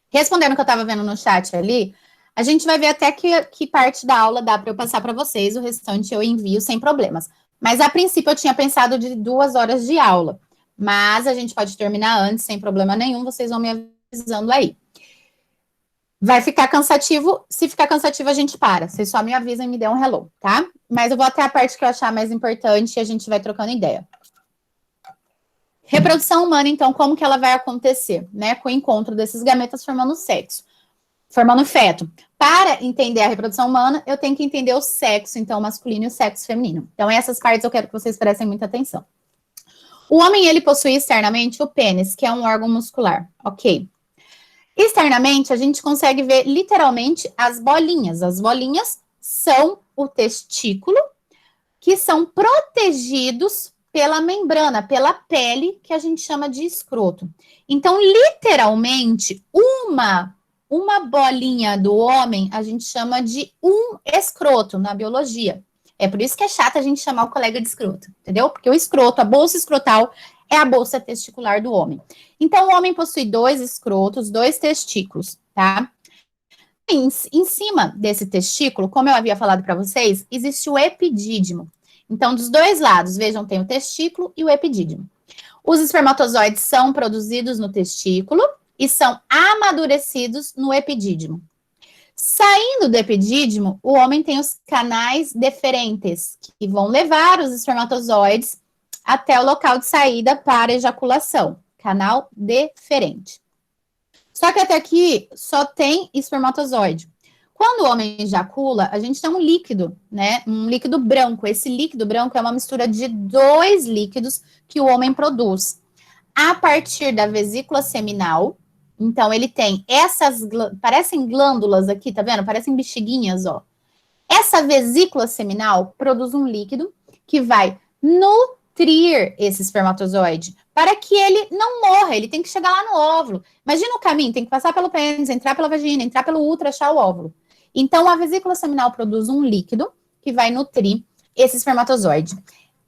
Speaker 1: Respondendo o que eu estava vendo no chat ali, a gente vai ver até que parte da aula dá para eu passar para vocês, o restante eu envio sem problemas. Mas, a princípio, eu tinha pensado de 2 horas de aula, mas a gente pode terminar antes, sem problema nenhum, vocês vão me avisando aí. Vai ficar cansativo, se ficar cansativo a gente para, vocês só me avisam e me dêem um hello, tá? Mas eu vou até a parte que eu achar mais importante e a gente vai trocando ideia. Reprodução humana, então, como que ela vai acontecer, né? Com o encontro desses gametas formando sexo, formando feto. Para entender a reprodução humana, eu tenho que entender o sexo, então, masculino e o sexo feminino. Então, essas partes eu quero que vocês prestem muita atenção. O homem, ele possui externamente o pênis, que é um órgão muscular, ok? Externamente, a gente consegue ver literalmente as bolinhas. As bolinhas são o testículo, que são protegidos pela membrana, pela pele, que a gente chama de escroto. Então, literalmente, uma bolinha do homem, a gente chama de um escroto na biologia. É por isso que é chato a gente chamar o colega de escroto, entendeu? Porque o escroto, a bolsa escrotal, é a bolsa testicular do homem. Então, o homem possui 2 escrotos, 2 testículos, tá? Em cima desse testículo, como eu havia falado para vocês, existe o epidídimo. Então, dos 2 lados, vejam, tem o testículo e o epidídimo. Os espermatozoides são produzidos no testículo e são amadurecidos no epidídimo. Saindo do epidídimo, o homem tem os canais deferentes, que vão levar os espermatozoides até o local de saída para ejaculação, canal deferente. Só que até aqui só tem espermatozoide. Quando o homem ejacula, a gente tem um líquido, né? Um líquido branco. Esse líquido branco é uma mistura de 2 líquidos que o homem produz a partir da vesícula seminal. Então, ele tem essas, parecem glândulas aqui, tá vendo? Parecem bexiguinhas, ó. Essa vesícula seminal produz um líquido que vai nutrir esse espermatozoide para que ele não morra, ele tem que chegar lá no óvulo. Imagina o caminho, tem que passar pelo pênis, entrar pela vagina, entrar pelo útero, achar o óvulo. Então, a vesícula seminal produz um líquido que vai nutrir esse espermatozoide.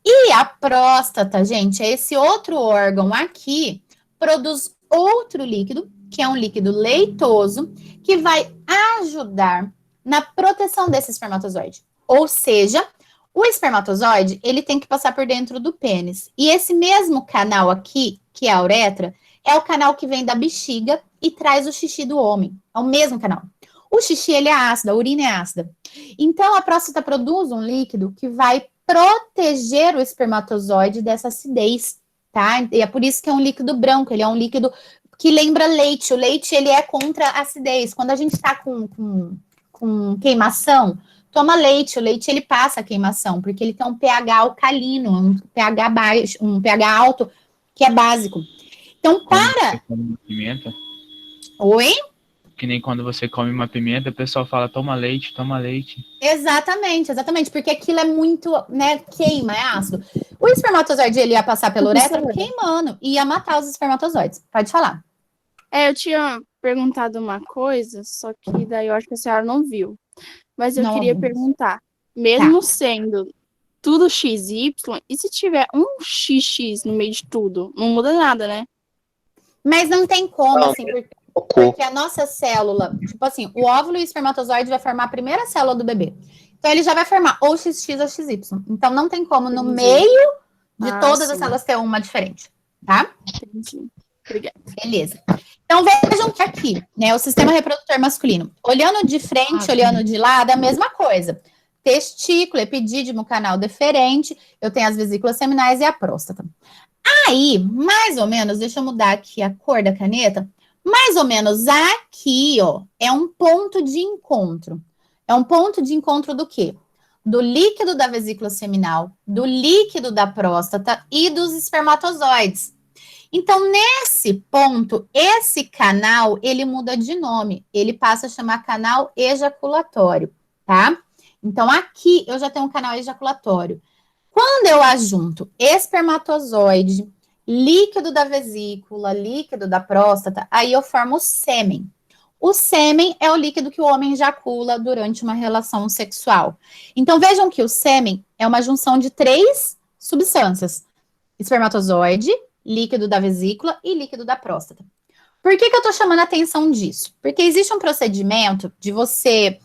Speaker 1: E a próstata, gente, é esse outro órgão aqui, produz outro líquido, que é um líquido leitoso, que vai ajudar na proteção desse espermatozoide. Ou seja, o espermatozoide, ele tem que passar por dentro do pênis. E esse mesmo canal aqui, que é a uretra, é o canal que vem da bexiga e traz o xixi do homem. É o mesmo canal. O xixi, ele é ácido, a urina é ácida. Então, a próstata produz um líquido que vai proteger o espermatozoide dessa acidez, tá? E é por isso que é um líquido branco, ele é um líquido que lembra leite. O leite, ele é contra a acidez. Quando a gente está com queimação, toma leite. O leite, ele passa a queimação, porque ele tem um pH alcalino, um pH baixo, um pH alto, que é básico. Então, para...
Speaker 2: Pimenta?
Speaker 1: Oi?
Speaker 2: Que nem quando você come uma pimenta, o pessoal fala, toma leite, toma leite.
Speaker 1: Exatamente, exatamente, porque aquilo é muito, né, queima, é ácido. O espermatozoide, ele ia passar pela uretra queimando, ia matar os espermatozoides. Pode falar.
Speaker 4: Eu tinha perguntado uma coisa, só que daí eu acho que a senhora não viu. Mas eu
Speaker 1: Não
Speaker 4: queria
Speaker 1: ouvimos.
Speaker 4: perguntar, mesmo sendo tudo XY, e se tiver um XX no meio de tudo? Não muda nada, né?
Speaker 1: Mas não tem como,
Speaker 5: Não,
Speaker 1: assim,
Speaker 5: Cocô.
Speaker 1: porque a nossa célula, tipo assim, o óvulo e o espermatozoide vai formar a primeira célula do bebê. Então, ele já vai formar ou XX ou XY. Então, não tem como, no
Speaker 4: Entendi.
Speaker 1: meio de
Speaker 4: Ah,
Speaker 1: todas as
Speaker 4: sim.
Speaker 1: células, ter uma diferente, tá?
Speaker 4: Entendi. Obrigada.
Speaker 1: Beleza. Então, vejam que aqui, né, o sistema reprodutor masculino, olhando de frente, olhando de lado, é a mesma coisa. Testículo, epidídimo, canal deferente, eu tenho as vesículas seminais e a próstata. Aí, mais ou menos, deixa eu mudar aqui a cor da caneta, mais ou menos aqui, ó, é um ponto de encontro. É um ponto de encontro do quê? Do líquido da vesícula seminal, do líquido da próstata e dos espermatozoides. Então, nesse ponto, esse canal, ele muda de nome. Ele passa a chamar canal ejaculatório, tá? Então, aqui eu já tenho um canal ejaculatório. Quando eu ajunto espermatozoide, líquido da vesícula, líquido da próstata, aí eu formo o sêmen. O sêmen é o líquido que o homem ejacula durante uma relação sexual. Então, vejam que o sêmen é uma junção de 3 substâncias: espermatozoide, líquido da vesícula e líquido da próstata. Por que eu tô chamando a atenção disso? Porque existe um procedimento de você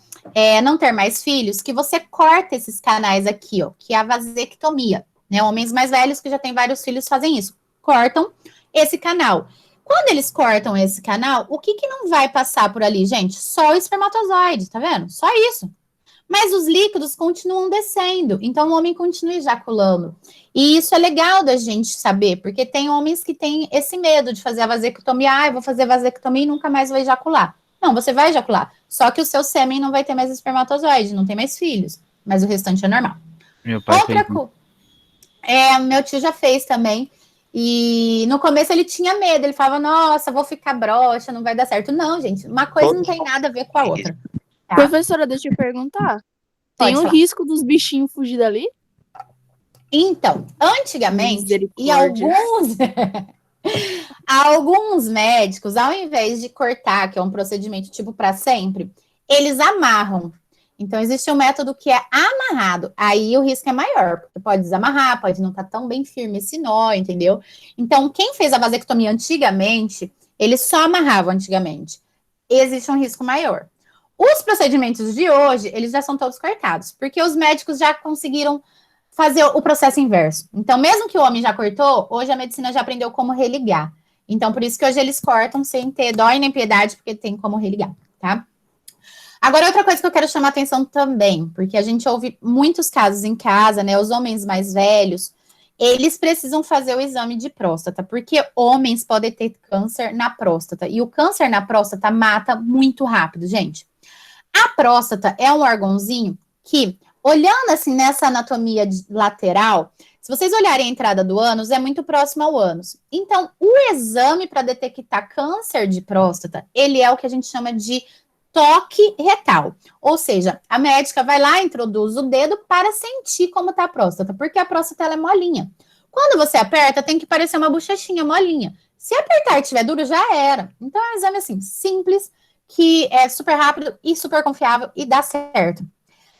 Speaker 1: não ter mais filhos, que você corta esses canais aqui, ó, que é a vasectomia, né? Homens mais velhos que já têm vários filhos fazem isso, cortam esse canal. Quando eles cortam esse canal, o que não vai passar por ali, gente? Só o espermatozoide, tá vendo? Só isso. Mas os líquidos continuam descendo, então o homem continua ejaculando. E isso é legal da gente saber, porque tem homens que têm esse medo de fazer a vasectomia. Ah, eu vou fazer vasectomia e nunca mais vou ejacular. Não, você vai ejacular. Só que o seu sêmen não vai ter mais espermatozoide, não tem mais filhos. Mas o restante é normal.
Speaker 2: Meu pai
Speaker 1: Outra
Speaker 2: fez
Speaker 1: coisa. Meu tio já fez também. E no começo ele tinha medo. Ele falava, nossa, vou ficar broxa, não vai dar certo. Não, gente, uma coisa não tem nada a ver com a outra. Tá?
Speaker 4: Professora, deixa eu perguntar. Tem
Speaker 1: Pode
Speaker 4: um
Speaker 1: falar.
Speaker 4: risco dos bichinhos fugir dali?
Speaker 1: Então, antigamente, e
Speaker 4: Misericórdia.
Speaker 1: alguns médicos, ao invés de cortar, que é um procedimento tipo para sempre, eles amarram. Então, existe um método que é amarrado. Aí o risco é maior, porque pode desamarrar, pode não estar tão bem firme esse nó, entendeu? Então, quem fez a vasectomia antigamente, eles só amarravam antigamente. Existe um risco maior. Os procedimentos de hoje, eles já são todos cortados, porque os médicos já conseguiram fazer o processo inverso. Então, mesmo que o homem já cortou, hoje a medicina já aprendeu como religar. Então, por isso que hoje eles cortam sem ter dó e nem piedade, porque tem como religar, tá? Agora, outra coisa que eu quero chamar a atenção também, porque a gente ouve muitos casos em casa, né? Os homens mais velhos, eles precisam fazer o exame de próstata, porque homens podem ter câncer na próstata. E o câncer na próstata mata muito rápido, gente. A próstata é um órgãozinho que, olhando assim nessa anatomia lateral, se vocês olharem a entrada do ânus, é muito próximo ao ânus. Então, o exame para detectar câncer de próstata, ele é o que a gente chama de toque retal. Ou seja, a médica vai lá, introduz o dedo para sentir como está a próstata, porque a próstata ela é molinha. Quando você aperta, tem que parecer uma bochechinha molinha. Se apertar e tiver duro, já era. Então, é um exame assim, simples, que é super rápido e super confiável e dá certo.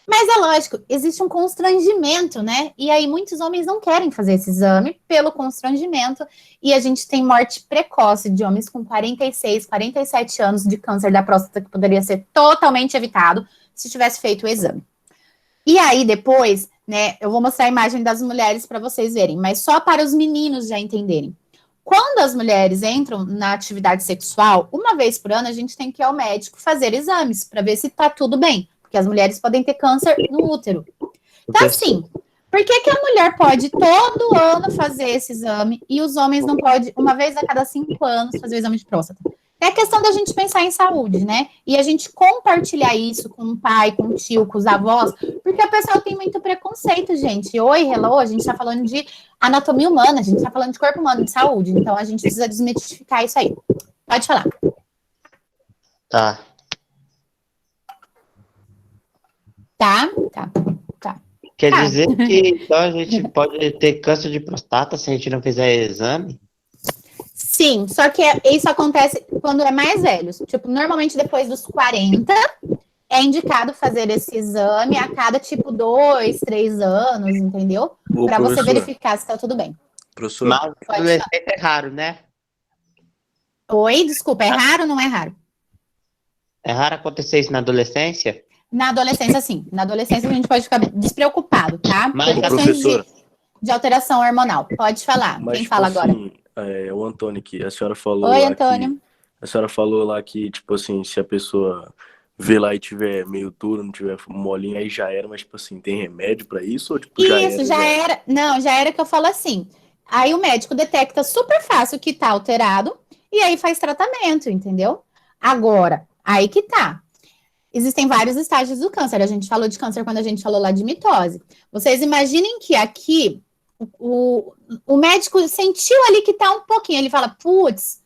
Speaker 1: Mas é lógico, existe um constrangimento, né? E aí muitos homens não querem fazer esse exame pelo constrangimento. E a gente tem morte precoce de homens com 46, 47 anos de câncer da próstata que poderia ser totalmente evitado se tivesse feito o exame. E aí depois, né, eu vou mostrar a imagem das mulheres para vocês verem, mas só para os meninos já entenderem. Quando as mulheres entram na atividade sexual, uma vez por ano a gente tem que ir ao médico fazer exames para ver se tá tudo bem, porque as mulheres podem ter câncer no útero. Então, assim, por que a mulher pode todo ano fazer esse exame e os homens não podem, uma vez a cada 5 anos, fazer o exame de próstata? É questão da gente pensar em saúde, né? E a gente compartilhar isso com o pai, com o tio, com os avós, porque a pessoa tem muito preconceito, gente. Oi, hello, a gente tá falando de anatomia humana, a gente tá falando de corpo humano, de saúde. Então, a gente precisa desmistificar isso aí. Pode falar.
Speaker 5: Tá.
Speaker 1: Tá.
Speaker 5: Quer dizer que então a gente pode ter câncer de próstata se a gente não fizer exame?
Speaker 1: Sim, só que isso acontece quando é mais velho. Tipo, normalmente depois dos 40, é indicado fazer esse exame a cada, tipo, 2, 3 anos, entendeu?
Speaker 6: Ô,
Speaker 1: Para você
Speaker 6: professora,
Speaker 1: verificar se tá tudo bem.
Speaker 6: professora,
Speaker 5: Mas
Speaker 1: Pode
Speaker 5: adolescente é raro, né?
Speaker 1: Oi, desculpa, é raro ou não é raro?
Speaker 5: É raro acontecer isso na adolescência?
Speaker 1: Na adolescência, sim. Na adolescência, a gente pode ficar despreocupado, tá?
Speaker 5: Mas,
Speaker 1: Por
Speaker 6: ô,
Speaker 1: questões
Speaker 6: professora,
Speaker 1: de alteração hormonal. Pode falar.
Speaker 6: mas
Speaker 1: Quem
Speaker 6: tipo
Speaker 1: fala agora?
Speaker 6: assim, o Antônio aqui, a senhora falou
Speaker 1: Oi,
Speaker 6: lá que,
Speaker 1: Antônio.
Speaker 6: tipo assim, se a pessoa vê lá e tiver meio duro, não tiver molinho, aí já era, mas tipo assim, tem remédio pra isso ou tipo já
Speaker 1: Isso,
Speaker 6: era,
Speaker 1: já
Speaker 6: já?
Speaker 1: era. Não, já era que eu falo assim. Aí o médico detecta super fácil que tá alterado e aí faz tratamento, entendeu? Agora, aí que tá. Existem vários estágios do câncer. A gente falou de câncer quando a gente falou lá de mitose. Vocês imaginem que aqui o médico sentiu ali que tá um pouquinho. Ele fala, putz,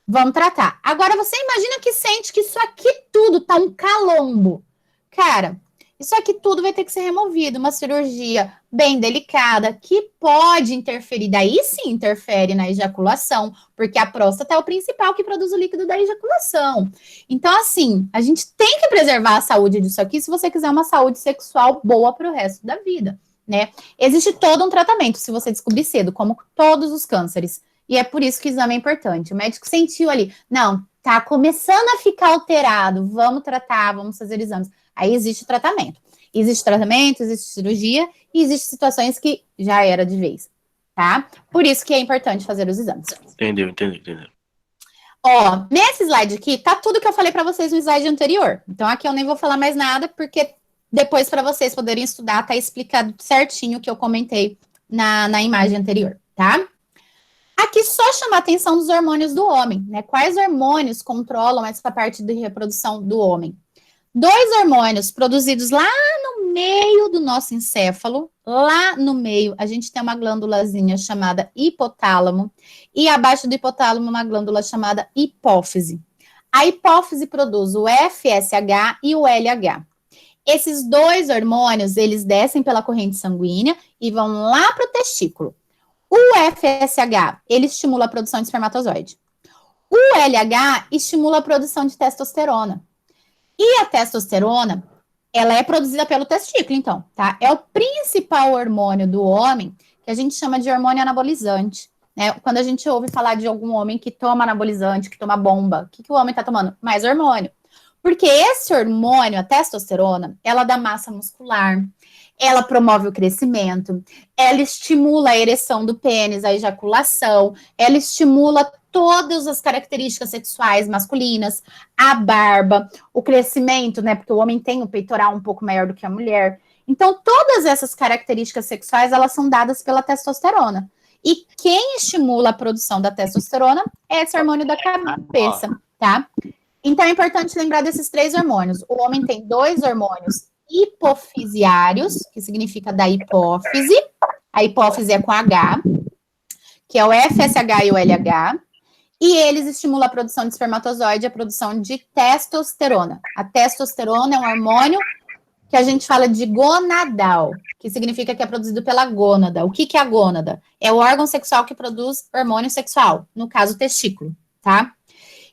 Speaker 1: vamos tratar. Agora você imagina que sente que isso aqui tudo tá um calombo. Cara, isso aqui tudo vai ter que ser removido. Uma cirurgia bem delicada que pode interferir. Daí sim interfere na ejaculação, porque a próstata é o principal que produz o líquido da ejaculação. Então, assim, a gente tem que preservar a saúde disso aqui se você quiser uma saúde sexual boa para o resto da vida, né? Existe todo um tratamento se você descobrir cedo, como todos os cânceres. E é por isso que o exame é importante. O médico sentiu ali, não, tá começando a ficar alterado, vamos tratar, vamos fazer exames. Aí existe tratamento. Existe tratamento, existe cirurgia e existem situações que já era de vez, tá? Por isso que é importante fazer os exames.
Speaker 6: Entendeu.
Speaker 1: Ó, nesse slide aqui, tá tudo que eu falei para vocês no slide anterior. Então, aqui eu nem vou falar mais nada, porque depois, para vocês poderem estudar, tá explicado certinho o que eu comentei na imagem anterior, tá? Aqui só chama a atenção dos hormônios do homem, né? Quais hormônios controlam essa parte de reprodução do homem? 2 hormônios produzidos lá no meio do nosso encéfalo, lá no meio, a gente tem uma glândulazinha chamada hipotálamo, e abaixo do hipotálamo uma glândula chamada hipófise. A hipófise produz o FSH e o LH. Esses 2 hormônios, eles descem pela corrente sanguínea e vão lá para o testículo. O FSH, ele estimula a produção de espermatozoide. O LH estimula a produção de testosterona. E a testosterona, ela é produzida pelo testículo, então, tá? É o principal hormônio do homem, que a gente chama de hormônio anabolizante, né? Quando a gente ouve falar de algum homem que toma anabolizante, que toma bomba, o que o homem tá tomando? Mais hormônio. Porque esse hormônio, a testosterona, ela dá massa muscular, ela promove o crescimento, ela estimula a ereção do pênis, a ejaculação, ela estimula todas as características sexuais masculinas, a barba, o crescimento, né? Porque o homem tem o peitoral um pouco maior do que a mulher. Então, todas essas características sexuais, elas são dadas pela testosterona. E quem estimula a produção da testosterona é esse hormônio da cabeça, tá? Então, é importante lembrar desses 3 hormônios. O homem tem 2 hormônios hipofisiários, que significa da hipófise. A hipófise é com H, que é o FSH e o LH. E eles estimulam a produção de espermatozoide e a produção de testosterona. A testosterona é um hormônio que a gente fala de gonadal, que significa que é produzido pela gônada. O que é a gônada? É o órgão sexual que produz hormônio sexual, no caso, o testículo, tá?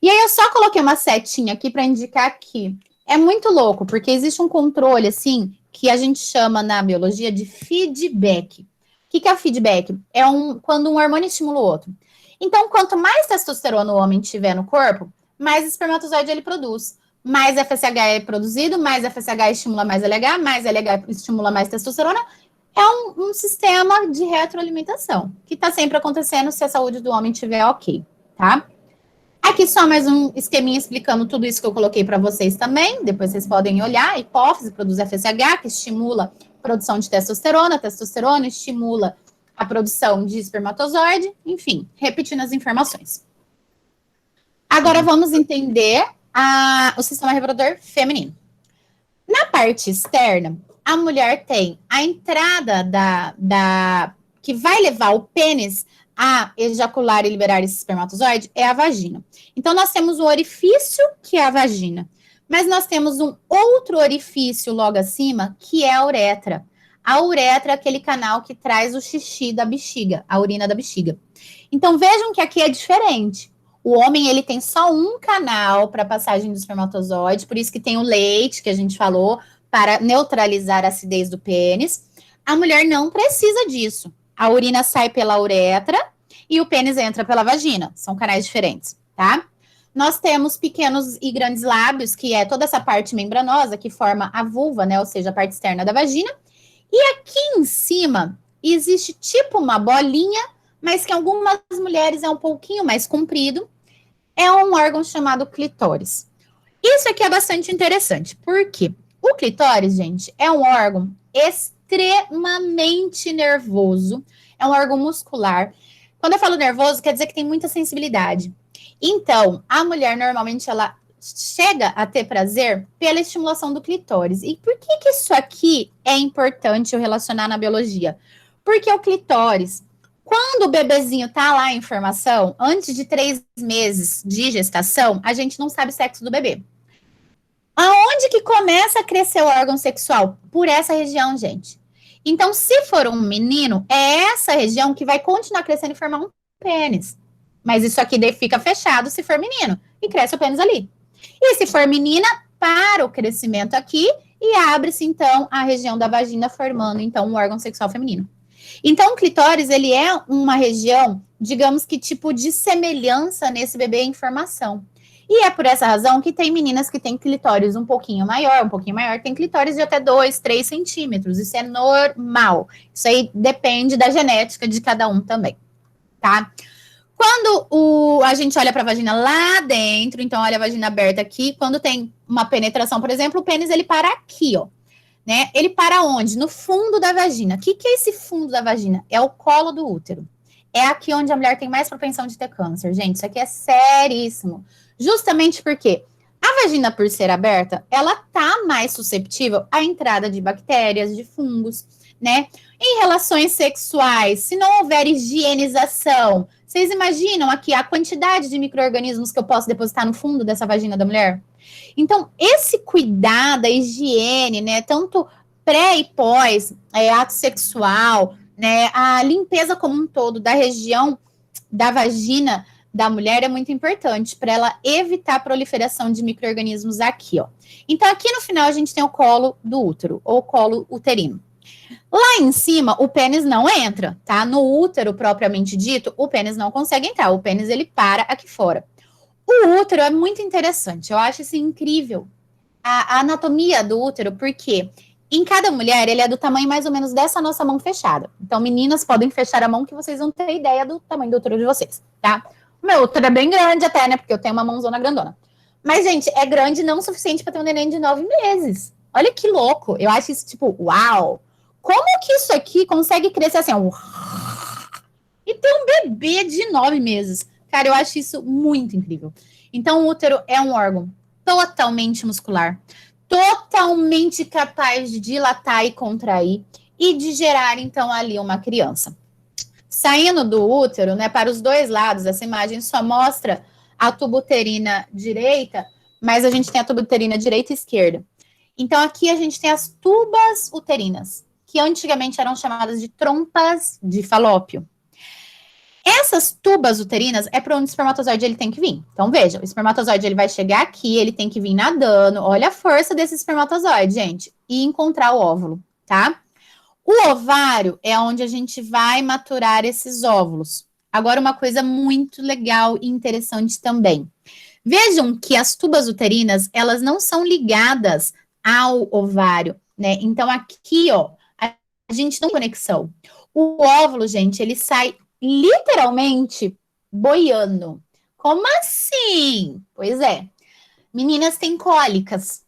Speaker 1: E aí eu só coloquei uma setinha aqui para indicar que é muito louco, porque existe um controle, assim, que a gente chama na biologia de feedback. O que é o feedback? É quando um hormônio estimula o outro. Então, quanto mais testosterona o homem tiver no corpo, mais espermatozoide ele produz. Mais FSH é produzido, mais FSH estimula mais LH estimula mais testosterona. É um sistema de retroalimentação, que está sempre acontecendo se a saúde do homem estiver ok, tá? Aqui só mais um esqueminha explicando tudo isso que eu coloquei para vocês também. Depois vocês podem olhar. A hipófise produz FSH, que estimula a produção de testosterona. A testosterona estimula a produção de espermatozoide. Enfim, repetindo as informações. Agora vamos entender o sistema reprodutor feminino. Na parte externa, a mulher tem a entrada que vai levar o pênis a ejacular e liberar esse espermatozoide é a vagina. Então, nós temos o orifício, que é a vagina. Mas nós temos um outro orifício logo acima, que é a uretra. A uretra é aquele canal que traz o xixi da bexiga, a urina da bexiga. Então, vejam que aqui é diferente. O homem, ele tem só um canal para passagem do espermatozoide, por isso que tem o leite, que a gente falou, para neutralizar a acidez do pênis. A mulher não precisa disso. A urina sai pela uretra e o pênis entra pela vagina. São canais diferentes, tá? Nós temos pequenos e grandes lábios, que é toda essa parte membranosa que forma a vulva, né? Ou seja, a parte externa da vagina. E aqui em cima existe tipo uma bolinha, mas que em algumas mulheres é um pouquinho mais comprido. É um órgão chamado clitóris. Isso aqui é bastante interessante. Por quê? O clitóris, gente, é um órgão extremamente nervoso. É um órgão muscular. Quando eu falo nervoso, quer dizer que tem muita sensibilidade. Então, a mulher, normalmente, ela chega a ter prazer pela estimulação do clitóris. E por que que isso aqui é importante eu relacionar na biologia? Porque o clitóris, quando o bebezinho tá lá em formação, antes de 3 meses de gestação, a gente não sabe o sexo do bebê. Aonde que começa a crescer o órgão sexual? Por essa região, gente. Então, se for um menino, é essa região que vai continuar crescendo e formar um pênis. Mas isso aqui fica fechado se for menino, e cresce o pênis ali. E se for menina, para o crescimento aqui, e abre-se, então, a região da vagina, formando, então, um órgão sexual feminino. Então, o clitóris, ele é uma região, digamos que tipo de semelhança nesse bebê em formação. E é por essa razão que tem meninas que têm clitóris um pouquinho maior, tem clitóris de até 2, 3 centímetros. Isso é normal. Isso aí depende da genética de cada um também, tá? Quando a gente olha para a vagina lá dentro, então olha a vagina aberta aqui, quando tem uma penetração, por exemplo, o pênis ele para aqui, ó, né? Ele para onde? No fundo da vagina. O que é esse fundo da vagina? É o colo do útero. É aqui onde a mulher tem mais propensão de ter câncer, gente. Isso aqui é seríssimo. Justamente porque a vagina, por ser aberta, ela tá mais suscetível à entrada de bactérias, de fungos, né? Em relações sexuais, se não houver higienização, vocês imaginam aqui a quantidade de micro-organismos que eu posso depositar no fundo dessa vagina da mulher? Então, esse cuidado, a higiene, né, tanto pré e pós, ato sexual, né, a limpeza como um todo da região da vagina da mulher é muito importante para ela evitar a proliferação de micro-organismos aqui, ó. Então, aqui no final a gente tem o colo do útero, ou colo uterino. Lá em cima, o pênis não entra, tá? No útero, propriamente dito, o pênis não consegue entrar. O pênis, ele para aqui fora. O útero é muito interessante. Eu acho isso incrível. A anatomia do útero, porque em cada mulher, ele é do tamanho mais ou menos dessa nossa mão fechada. Então, meninas, podem fechar a mão que vocês vão ter ideia do tamanho do útero de vocês, tá? O meu útero é bem grande até, né? Porque eu tenho uma mãozona grandona. Mas, gente, é grande não o suficiente para ter um neném de 9 meses. Olha que louco. Eu acho isso, tipo, uau! Como que isso aqui consegue crescer assim, ó, e ter um bebê de 9 meses? Cara, eu acho isso muito incrível. Então, o útero é um órgão totalmente muscular, totalmente capaz de dilatar e contrair e de gerar, então, ali uma criança. Saindo do útero, né, para os dois lados, essa imagem só mostra a tuba uterina direita, mas a gente tem a tuba uterina direita e esquerda. Então, aqui a gente tem as tubas uterinas, que antigamente eram chamadas de trompas de falópio. Essas tubas uterinas é para onde o espermatozoide ele tem que vir. Então, veja, o espermatozoide ele vai chegar aqui, ele tem que vir nadando. Olha a força desse espermatozoide, gente. E encontrar o óvulo, tá? O ovário é onde a gente vai maturar esses óvulos. Agora, uma coisa muito legal e interessante também. Vejam que as tubas uterinas, elas não são ligadas ao ovário, né? Então, aqui, ó, a gente não tem conexão. O óvulo, gente, ele sai literalmente boiando. Como assim? Pois é. Meninas têm cólicas.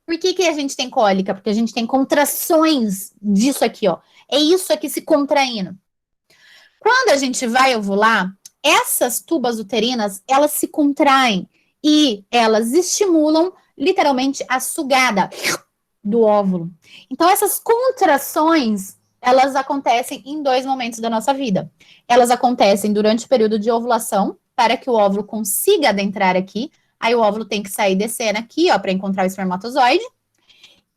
Speaker 1: Por que a gente tem cólica? Porque a gente tem contrações disso aqui, ó. É isso aqui se contraindo. Quando a gente vai ovular, essas tubas uterinas, elas se contraem e elas estimulam literalmente a sugada do óvulo. Então, essas contrações, elas acontecem em 2 momentos da nossa vida. Elas acontecem durante o período de ovulação, para que o óvulo consiga adentrar aqui. Aí o óvulo tem que sair descendo aqui, ó, para encontrar o espermatozoide.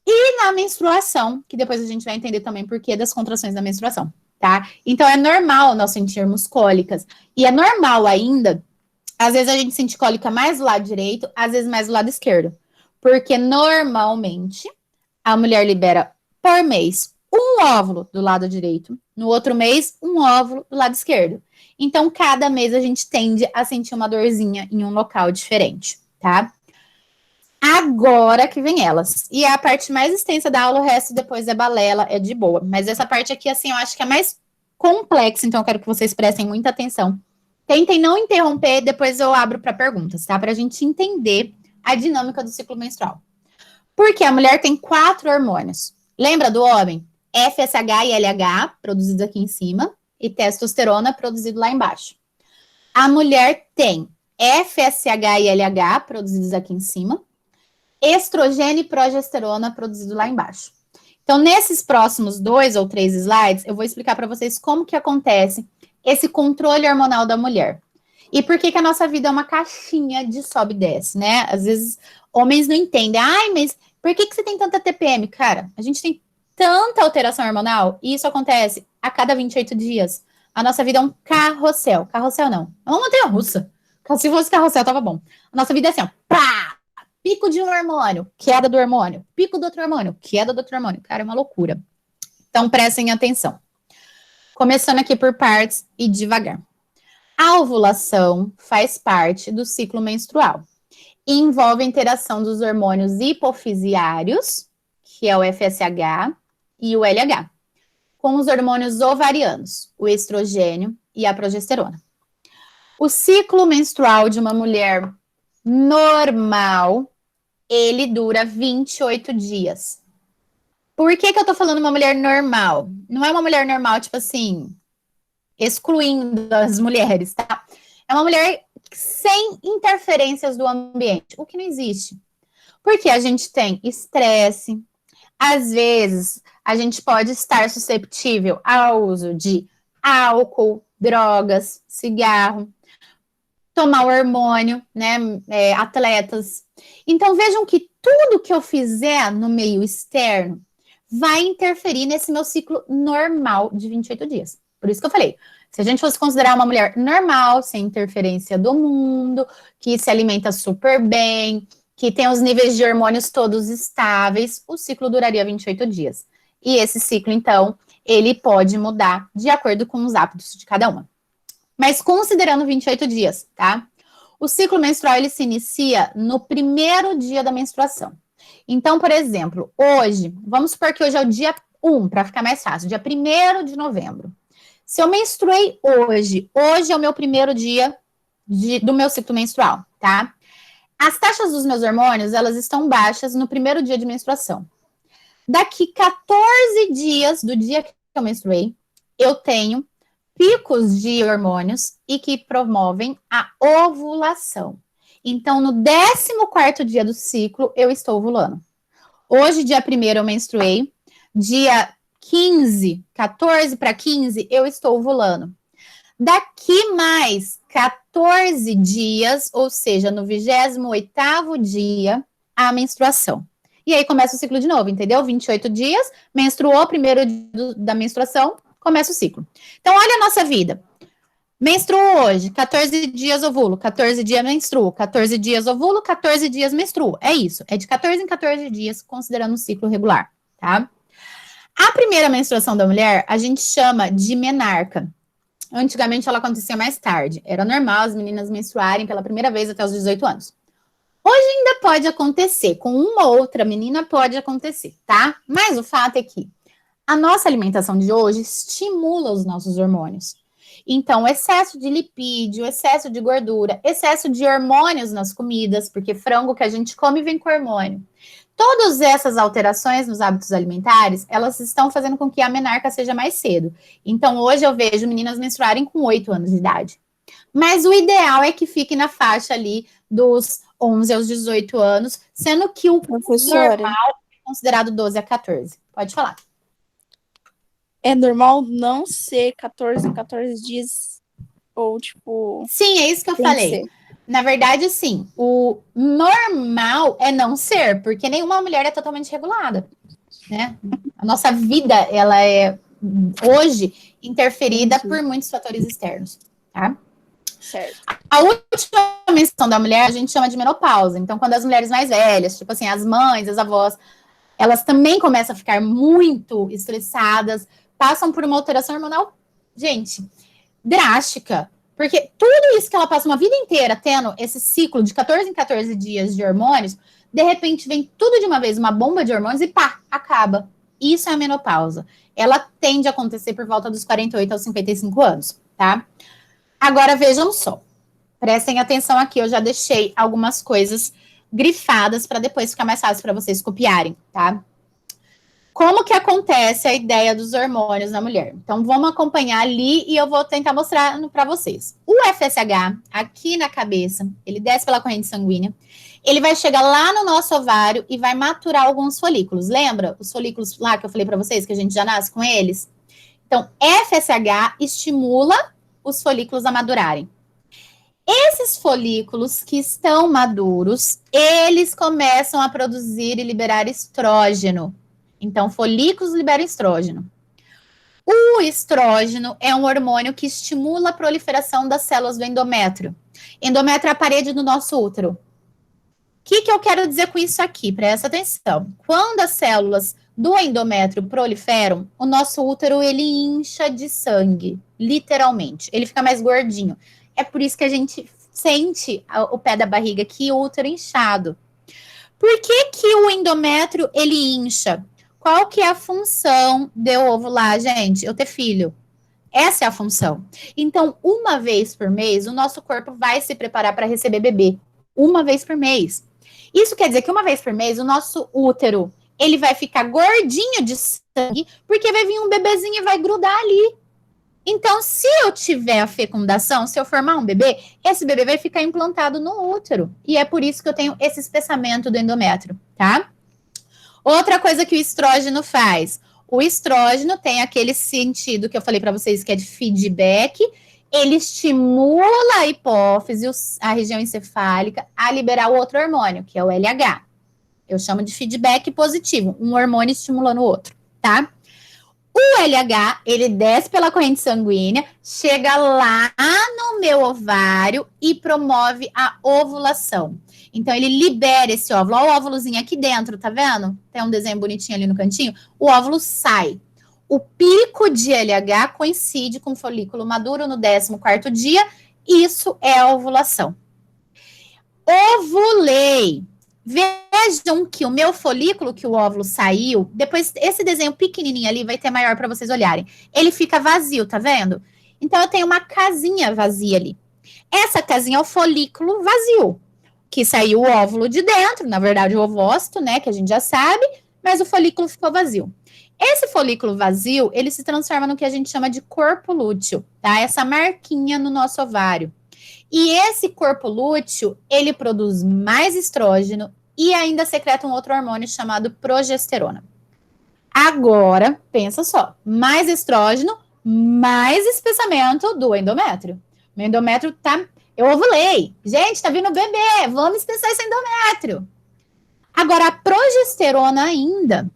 Speaker 1: E na menstruação, que depois a gente vai entender também por que das contrações da menstruação. tá? Então, é normal nós sentirmos cólicas. E é normal ainda, às vezes a gente sente cólica mais do lado direito, às vezes mais do lado esquerdo. Porque, normalmente, a mulher libera por mês um óvulo do lado direito, no outro mês, um óvulo do lado esquerdo. Então, cada mês a gente tende a sentir uma dorzinha em um local diferente, tá? Agora que vem elas. E é a parte mais extensa da aula, o resto depois é balela, é de boa. Mas essa parte aqui, assim, eu acho que é mais complexa, então eu quero que vocês prestem muita atenção. Tentem não interromper, depois eu abro para perguntas, tá? Para a gente entender a dinâmica do ciclo menstrual. Porque a mulher tem 4 hormônios. Lembra do homem? FSH e LH, produzidos aqui em cima, e testosterona, produzido lá embaixo. A mulher tem FSH e LH, produzidos aqui em cima, estrogênio e progesterona, produzido lá embaixo. Então, nesses próximos 2 ou 3 slides, eu vou explicar para vocês como que acontece esse controle hormonal da mulher. E por que que a nossa vida é uma caixinha de sobe e desce, né? Às vezes, homens não entendem. Ai, mas por que que você tem tanta TPM? Cara, a gente tem tanta alteração hormonal, e isso acontece a cada 28 dias. A nossa vida é um carrossel. Carrossel não, é uma montanha-russa. Se fosse carrossel, tava bom. A nossa vida é assim, ó, pá! Pico de um hormônio, queda do hormônio. Pico do outro hormônio, queda do outro hormônio. Cara, é uma loucura. Então, prestem atenção. Começando aqui por partes e devagar. A ovulação faz parte do ciclo menstrual. E envolve a interação dos hormônios hipofisiários, que é o FSH, e o LH, com os hormônios ovarianos, o estrogênio e a progesterona. O ciclo menstrual de uma mulher normal, ele dura 28 dias. Por que que eu tô falando uma mulher normal? Não é uma mulher normal, tipo assim, excluindo as mulheres, tá? É uma mulher sem interferências do ambiente, o que não existe. Porque a gente tem estresse, às vezes a gente pode estar susceptível ao uso de álcool, drogas, cigarro, tomar hormônio, né, atletas. Então, vejam que tudo que eu fizer no meio externo vai interferir nesse meu ciclo normal de 28 dias. Por isso que eu falei, se a gente fosse considerar uma mulher normal, sem interferência do mundo, que se alimenta super bem, que tem os níveis de hormônios todos estáveis, o ciclo duraria 28 dias. E esse ciclo, então, ele pode mudar de acordo com os hábitos de cada uma. Mas considerando 28 dias, tá? O ciclo menstrual, ele se inicia no primeiro dia da menstruação. Então, por exemplo, hoje, vamos supor que hoje é o dia 1, para ficar mais fácil, dia 1º de novembro. Se eu menstruei hoje é o meu primeiro dia do meu ciclo menstrual, tá? As taxas dos meus hormônios, elas estão baixas no primeiro dia de menstruação. Daqui 14 dias do dia que eu menstruei, eu tenho picos de hormônios e que promovem a ovulação. Então, no 14º dia do ciclo, eu estou ovulando. Hoje, dia 1º, eu menstruei. Dia 15, 14 para 15, eu estou ovulando. Daqui mais 14 dias, ou seja, no 28º dia, a menstruação. E aí começa o ciclo de novo, entendeu? 28 dias, menstruou, primeiro dia da menstruação, começa o ciclo. Então, olha a nossa vida. Menstruo hoje, 14 dias ovulo, 14 dias menstruo, 14 dias ovulo, 14 dias menstruo. É isso, é de 14 em 14 dias, considerando um ciclo regular, tá? A primeira menstruação da mulher, a gente chama de menarca. Antigamente, ela acontecia mais tarde. Era normal as meninas menstruarem pela primeira vez até os 18 anos. Hoje ainda pode acontecer, com uma ou outra menina pode acontecer, tá? Mas o fato é que a nossa alimentação de hoje estimula os nossos hormônios. Então, excesso de lipídio, excesso de gordura, excesso de hormônios nas comidas, porque frango que a gente come vem com hormônio. Todas essas alterações nos hábitos alimentares, elas estão fazendo com que a menarca seja mais cedo. Então, hoje eu vejo meninas menstruarem com 8 anos de idade. Mas o ideal é que fique na faixa ali dos 11 aos 18 anos, sendo que o normal é considerado 12 a 14. Pode falar.
Speaker 4: É normal não ser 14 em 14 dias? Ou, tipo...
Speaker 1: Sim, é isso que eu falei. Na verdade, sim, o normal é não ser, porque nenhuma mulher é totalmente regulada, né? A nossa vida, ela é, hoje, interferida
Speaker 4: Entendi.
Speaker 1: por muitos fatores externos, tá?
Speaker 4: Certo.
Speaker 1: A última menstruação da mulher a gente chama de menopausa. Então, quando as mulheres mais velhas, tipo assim, as mães, as avós, elas também começam a ficar muito estressadas, passam por uma alteração hormonal, gente, drástica. Porque tudo isso que ela passa uma vida inteira tendo esse ciclo de 14 em 14 dias de hormônios, de repente vem tudo de uma vez, uma bomba de hormônios e pá, acaba. Isso é a menopausa. Ela tende a acontecer por volta dos 48 aos 55 anos, tá? Agora vejam só. Prestem atenção aqui, eu já deixei algumas coisas grifadas para depois ficar mais fácil para vocês copiarem, tá? Como que acontece a ideia dos hormônios na mulher? Então, vamos acompanhar ali e eu vou tentar mostrar para vocês. O FSH, aqui na cabeça, ele desce pela corrente sanguínea, ele vai chegar lá no nosso ovário e vai maturar alguns folículos. Lembra os folículos lá que eu falei para vocês, que a gente já nasce com eles? Então, FSH estimula os folículos a madurarem. Esses folículos que estão maduros, eles começam a produzir e liberar estrógeno. Então, folículos liberam estrógeno. O estrógeno é um hormônio que estimula a proliferação das células do endométrio. Endométrio é a parede do nosso útero. O que eu quero dizer com isso aqui? Presta atenção. Quando as células do endométrio proliferam, o nosso útero, ele incha de sangue, literalmente. Ele fica mais gordinho. É por isso que a gente sente o pé da barriga aqui, o útero inchado. Por que o endométrio, ele incha? Qual que é a função de eu ovular, gente? Eu ter filho. Essa é a função. Então, uma vez por mês, o nosso corpo vai se preparar para receber bebê. Uma vez por mês. Isso quer dizer que uma vez por mês, o nosso útero, ele vai ficar gordinho de sangue, porque vai vir um bebezinho e vai grudar ali. Então, se eu tiver a fecundação, se eu formar um bebê, esse bebê vai ficar implantado no útero. E é por isso que eu tenho esse espessamento do endométrio, tá? Outra coisa que o estrógeno faz. O estrógeno tem aquele sentido que eu falei para vocês, que é de feedback. Ele estimula a hipófise, a região encefálica, a liberar o outro hormônio, que é o LH. Eu chamo de feedback positivo, um hormônio estimulando o outro, tá? O LH, ele desce pela corrente sanguínea, chega lá no meu ovário e promove a ovulação. Então, ele libera esse óvulo. Olha o óvulozinho aqui dentro, tá vendo? Tem um desenho bonitinho ali no cantinho. O óvulo sai. O pico de LH coincide com o folículo maduro no 14º dia. Isso é a ovulação. Ovulei. Vejam que o meu folículo, que o óvulo saiu, depois esse desenho pequenininho ali vai ter maior para vocês olharem. Ele fica vazio, tá vendo? Então, eu tenho uma casinha vazia ali. Essa casinha é o folículo vazio, que saiu o óvulo de dentro, na verdade o ovócito, né, que a gente já sabe, mas o folículo ficou vazio. Esse folículo vazio, ele se transforma no que a gente chama de corpo lúteo, tá? Essa marquinha no nosso ovário. E esse corpo lúteo, ele produz mais estrógeno e ainda secreta um outro hormônio chamado progesterona. Agora, pensa só, mais estrógeno, mais espessamento do endométrio. Meu endométrio tá... Eu ovulei. Gente, tá vindo bebê, vamos espessar esse endométrio. Agora, a progesterona ainda,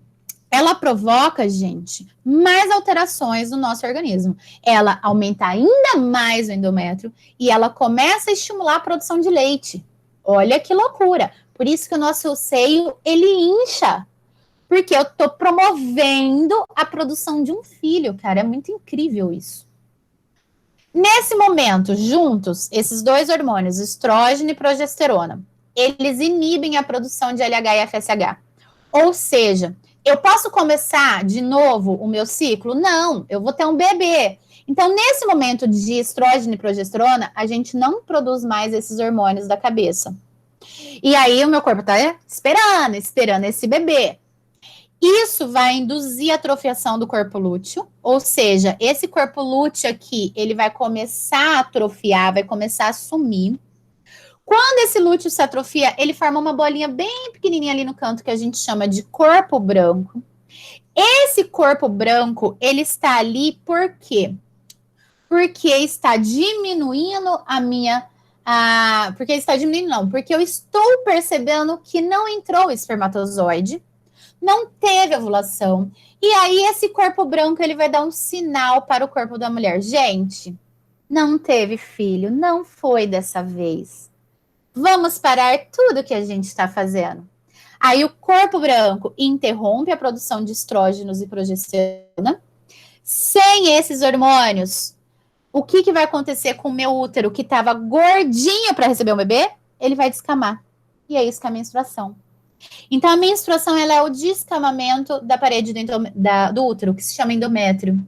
Speaker 1: ela provoca, gente, mais alterações no nosso organismo. Ela aumenta ainda mais o endométrio e ela começa a estimular a produção de leite. Olha que loucura. Por isso que o nosso seio, ele incha. Porque eu tô promovendo a produção de um filho, cara. É muito incrível isso. Nesse momento, juntos, esses dois hormônios, estrógeno e progesterona, eles inibem a produção de LH e FSH. Ou seja, eu posso começar de novo o meu ciclo? Não, eu vou ter um bebê. Então, nesse momento de estrógeno e progesterona, a gente não produz mais esses hormônios da cabeça. E aí, o meu corpo tá esperando esse bebê. Isso vai induzir a atrofiação do corpo lúteo, ou seja, esse corpo lúteo aqui, ele vai começar a atrofiar, vai começar a sumir. Quando esse lúteo se atrofia, ele forma uma bolinha bem pequenininha ali no canto que a gente chama de corpo branco. Esse corpo branco, ele está ali por quê? Porque está diminuindo a minha... porque está diminuindo, não. Porque eu estou percebendo que não entrou o espermatozoide Não teve ovulação. E aí esse corpo branco, ele vai dar um sinal para o corpo da mulher. Gente, não teve filho, não foi dessa vez. Vamos parar tudo que a gente está fazendo. Aí o corpo branco interrompe a produção de estrógenos e progesterona. Sem esses hormônios, o que vai acontecer com o meu útero que estava gordinho para receber um bebê? Ele vai descamar. E é isso que é a menstruação. Então, a menstruação ela é o descamamento da parede do útero, que se chama endométrio.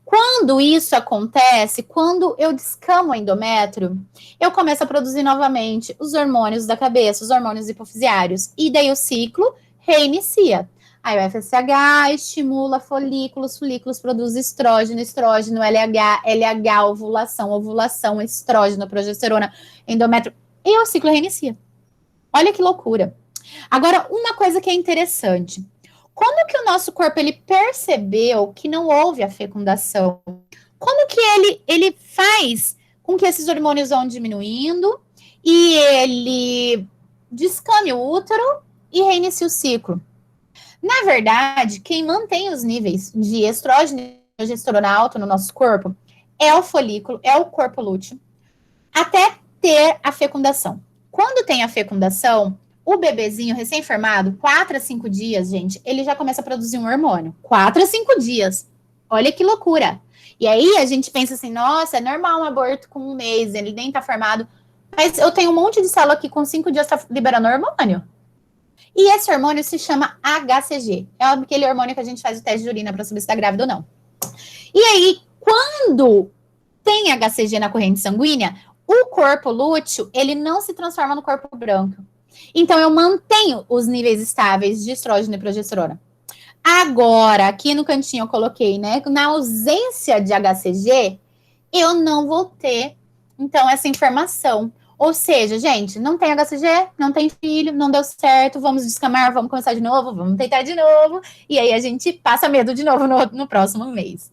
Speaker 1: Quando isso acontece, quando eu descamo o endométrio, eu começo a produzir novamente os hormônios da cabeça, os hormônios hipofisiários. E daí o ciclo reinicia. Aí o FSH estimula folículos, folículos produzem estrógeno, estrógeno, LH, LH, ovulação, ovulação, estrógeno, progesterona, endométrio. E o ciclo reinicia. Olha que loucura. Agora, uma coisa que é interessante. Como que o nosso corpo ele percebeu que não houve a fecundação? Como que ele faz com que esses hormônios vão diminuindo e ele descame o útero e reinicia o ciclo? Na verdade, quem mantém os níveis de estrógeno e progesterona alto no nosso corpo é o folículo, é o corpo lúteo, até ter a fecundação. Quando tem a fecundação, o bebezinho recém-formado, 4 a 5 dias, gente, ele já começa a produzir um hormônio. 4 a 5 dias. Olha que loucura. E aí a gente pensa assim, nossa, é normal um aborto com 1 mês, ele nem tá formado. Mas eu tenho um monte de célula que com 5 dias tá liberando hormônio. E esse hormônio se chama HCG. É aquele hormônio que a gente faz o teste de urina para saber se tá grávida ou não. E aí, quando tem HCG na corrente sanguínea, o corpo lúteo, ele não se transforma no corpo branco. Então, eu mantenho os níveis estáveis de estrógeno e progesterona. Agora, aqui no cantinho eu coloquei, né? Na ausência de HCG, eu não vou ter, então, essa informação. Ou seja, gente, não tem HCG, não tem filho, não deu certo, vamos descamar, vamos começar de novo, vamos tentar de novo. E aí a gente passa medo de novo no próximo mês.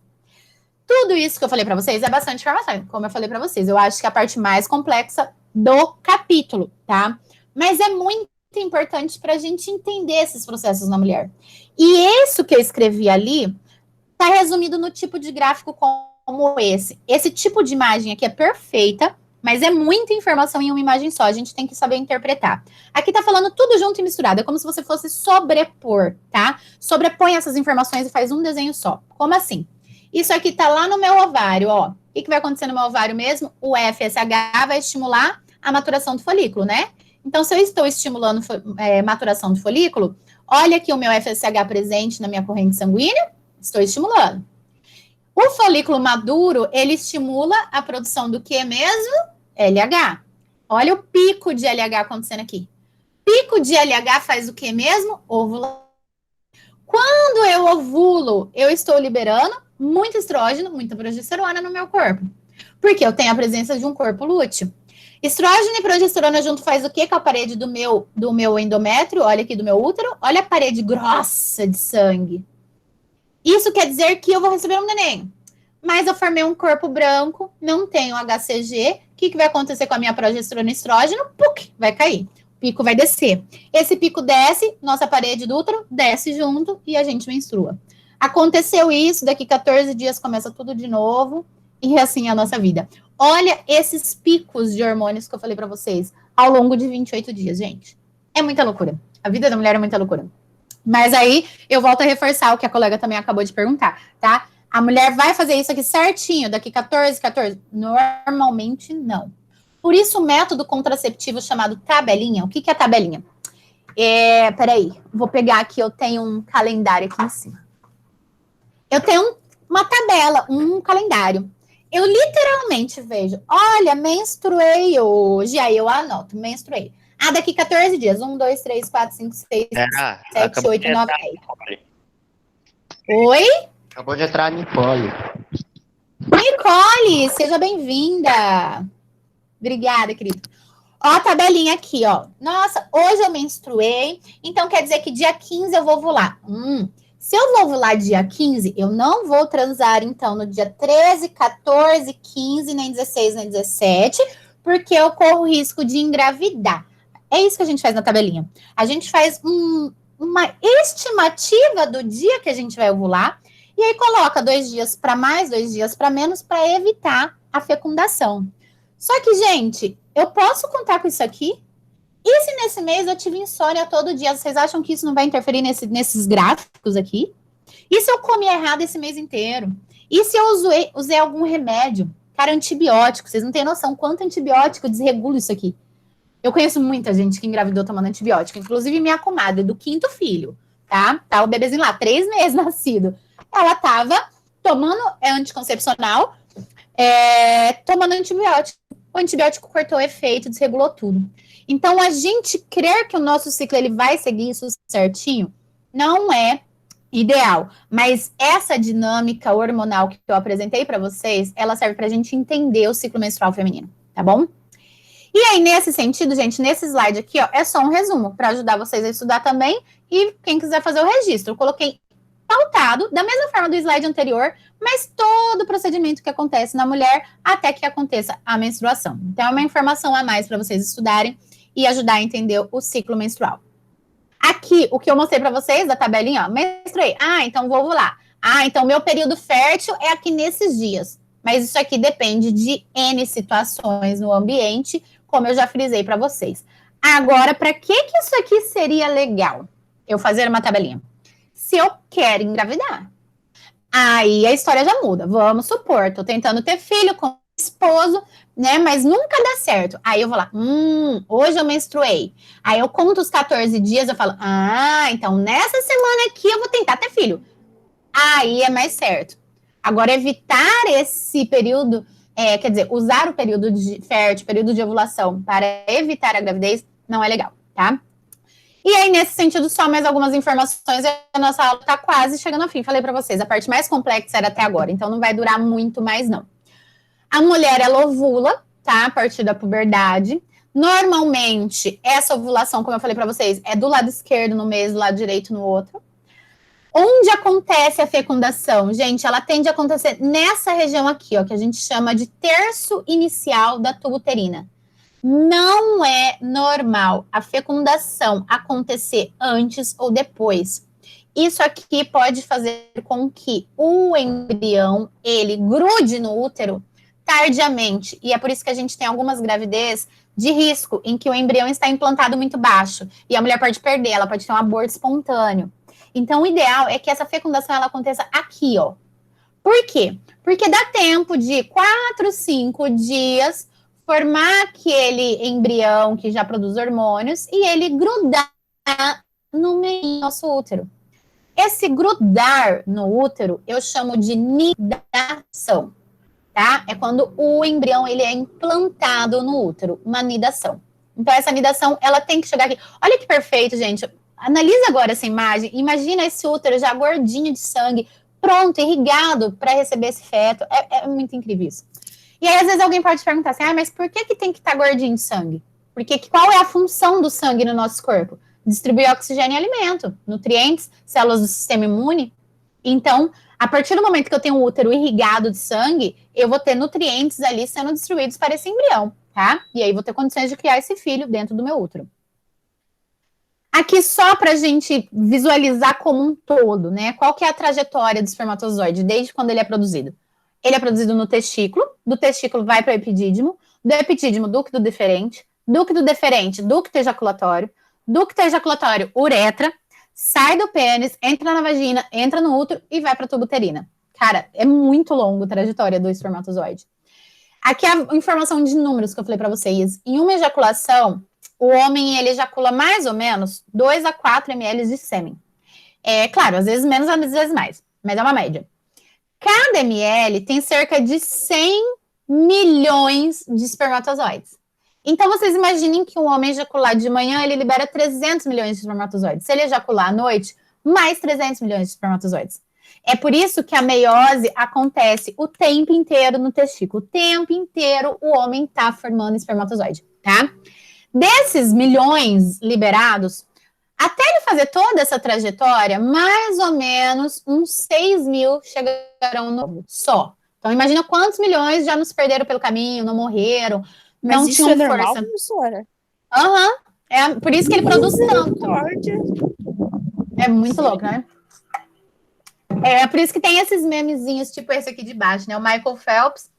Speaker 1: Tudo isso que eu falei para vocês é bastante informação, como eu falei para vocês. Eu acho que é a parte mais complexa do capítulo, tá? Mas é muito importante para a gente entender esses processos na mulher. E isso que eu escrevi ali está resumido no tipo de gráfico como esse. Esse tipo de imagem aqui é perfeita, mas é muita informação em uma imagem só. A gente tem que saber interpretar. Aqui tá falando tudo junto e misturado. É como se você fosse sobrepor, tá? Sobrepõe essas informações e faz um desenho só. Como assim? Isso aqui tá lá no meu ovário, ó. O que vai acontecer no meu ovário mesmo? O FSH vai estimular a maturação do folículo, né? Então, se eu estou estimulando maturação do folículo, olha aqui o meu FSH presente na minha corrente sanguínea, estou estimulando. O folículo maduro, ele estimula a produção do que mesmo? LH. Olha o pico de LH acontecendo aqui. Pico de LH faz o que mesmo? Ovulação. Quando eu ovulo, eu estou liberando muito estrógeno, muita progesterona no meu corpo. Porque eu tenho a presença de um corpo lúteo. Estrógeno e progesterona junto faz o que com a parede do meu endométrio? Olha aqui do meu útero. Olha a parede grossa de sangue. Isso quer dizer que eu vou receber um neném. Mas eu formei um corpo branco, não tenho HCG. O que vai acontecer com a minha progesterona e estrógeno? Puc, vai cair. O pico vai descer. Esse pico desce, nossa parede do útero desce junto e a gente menstrua. Aconteceu isso, daqui 14 dias começa tudo de novo. E assim é a nossa vida. Olha esses picos de hormônios que eu falei pra vocês ao longo de 28 dias, gente. É muita loucura. A vida da mulher é muita loucura. Mas aí eu volto a reforçar o que a colega também acabou de perguntar, tá? A mulher vai fazer isso aqui certinho, daqui 14? Normalmente não. Por isso o método contraceptivo chamado tabelinha, o que é tabelinha? Peraí, vou pegar aqui, eu tenho um calendário aqui em cima. Eu tenho uma tabela, um calendário. Eu literalmente vejo, olha, menstruei hoje, aí eu anoto, menstruei. Ah, daqui 14 dias, 1, 2, 3, 4, 5, 6, 7, 8, 9, 10. Oi?
Speaker 5: Acabou de entrar a Nicole.
Speaker 1: Nicole, seja bem-vinda. Obrigada, querido. Ó a tabelinha aqui, ó. Nossa, hoje eu menstruei, então quer dizer que dia 15 eu vou ovular. Se eu vou ovular dia 15, eu não vou transar, então, no dia 13, 14, 15, nem 16, nem 17, porque eu corro risco de engravidar. É isso que a gente faz na tabelinha. A gente faz uma estimativa estimativa do dia que a gente vai ovular, e aí coloca 2 dias para mais, 2 dias para menos, para evitar a fecundação. Só que, gente, eu posso contar com isso aqui? E se nesse mês eu tive insônia todo dia? Vocês acham que isso não vai interferir nesses gráficos aqui? E se eu comi errado esse mês inteiro? E se eu usei algum remédio? Cara, antibiótico. Vocês não têm noção quanto antibiótico desregula isso aqui. Eu conheço muita gente que engravidou tomando antibiótico. Inclusive minha comadre do 5º filho, tá? Tá o bebezinho lá, 3 meses nascido. Ela tava tomando anticoncepcional, tomando antibiótico. O antibiótico cortou o efeito, desregulou tudo. Então, a gente crer que o nosso ciclo ele vai seguir isso certinho não é ideal. Mas essa dinâmica hormonal que eu apresentei para vocês, ela serve para a gente entender o ciclo menstrual feminino, tá bom? E aí, nesse sentido, gente, nesse slide aqui, ó, é só um resumo para ajudar vocês a estudar também. E quem quiser fazer o registro, eu coloquei pautado, da mesma forma do slide anterior, mas todo o procedimento que acontece na mulher até que aconteça a menstruação. Então, é uma informação a mais para vocês estudarem e ajudar a entender o ciclo menstrual. Aqui, o que eu mostrei para vocês, da tabelinha, ó, menstruei. Ah, então vou ovular. Ah, então meu período fértil é aqui nesses dias. Mas isso aqui depende de N situações no ambiente, como eu já frisei para vocês. Agora, para que isso aqui seria legal? Eu fazer uma tabelinha. Se eu quero engravidar. Aí a história já muda. Vamos supor, tô tentando ter filho com o esposo, né? Mas nunca dá certo. Aí eu vou lá, hoje eu menstruei. Aí eu conto os 14 dias, eu falo, então nessa semana aqui eu vou tentar ter filho. Aí é mais certo. Agora, evitar esse período, quer dizer, usar o período de fértil, período de ovulação para evitar a gravidez, não é legal, tá? E aí, nesse sentido, só mais algumas informações, a nossa aula tá quase chegando ao fim. Falei para vocês, a parte mais complexa era até agora, então não vai durar muito mais, não. A mulher, ela ovula, tá? A partir da puberdade. Normalmente, essa ovulação, como eu falei para vocês, é do lado esquerdo no mês, do lado direito no outro. Onde acontece a fecundação? Gente, ela tende a acontecer nessa região aqui, ó, que a gente chama de terço inicial da tuba uterina. Não é normal a fecundação acontecer antes ou depois. Isso aqui pode fazer com que o embrião, ele grude no útero tardiamente. E é por isso que a gente tem algumas gravidez de risco, em que o embrião está implantado muito baixo. E a mulher pode perder, ela pode ter um aborto espontâneo. Então, o ideal é que essa fecundação ela aconteça aqui, ó. Por quê? Porque dá tempo de 4, 5 dias formar aquele embrião que já produz hormônios e ele grudar no meio do nosso útero. Esse grudar no útero eu chamo de nidação, tá? É quando o embrião ele é implantado no útero, uma nidação. Então, essa nidação, ela tem que chegar aqui. Olha que perfeito, gente. Analisa agora essa imagem. Imagina esse útero já gordinho de sangue, pronto, irrigado para receber esse feto. É muito incrível isso. E aí, às vezes, alguém pode perguntar assim, mas por que tem que estar gordinho de sangue? Porque qual é a função do sangue no nosso corpo? Distribuir oxigênio e alimento, nutrientes, células do sistema imune. Então, a partir do momento que eu tenho um útero irrigado de sangue, eu vou ter nutrientes ali sendo distribuídos para esse embrião, tá? E aí, vou ter condições de criar esse filho dentro do meu útero. Aqui só para a gente visualizar como um todo, né? Qual que é a trajetória do espermatozoide desde quando ele é produzido? Ele é produzido no testículo, do testículo vai para o epidídimo, do epidídimo, ducto deferente, ducto ejaculatório, uretra, sai do pênis, entra na vagina, entra no útero e vai para a tuba uterina. Cara, é muito longo a trajetória do espermatozoide. Aqui é a informação de números que eu falei para vocês. Em uma ejaculação, o homem ele ejacula mais ou menos 2 a 4 ml de sêmen. É claro, às vezes menos, às vezes mais, mas é uma média. Cada ml tem cerca de 100 milhões de espermatozoides. Então, vocês imaginem que um homem ejacular de manhã, ele libera 300 milhões de espermatozoides. Se ele ejacular à noite, mais 300 milhões de espermatozoides. É por isso que a meiose acontece o tempo inteiro no testículo. O tempo inteiro o homem está formando espermatozoide, tá? Desses milhões liberados, até ele fazer toda essa trajetória, mais ou menos uns 6 mil chegarão no óvulo só. Então, imagina quantos milhões já nos perderam pelo caminho, não morreram, não
Speaker 4: Mas isso
Speaker 1: tinham
Speaker 4: é normal,
Speaker 1: força.
Speaker 4: professora?
Speaker 1: É por isso que ele produz tanto.
Speaker 4: Misericórdia.
Speaker 1: É muito louco, né? É por isso que tem esses memezinhos, tipo esse aqui de baixo, né? O Michael Phelps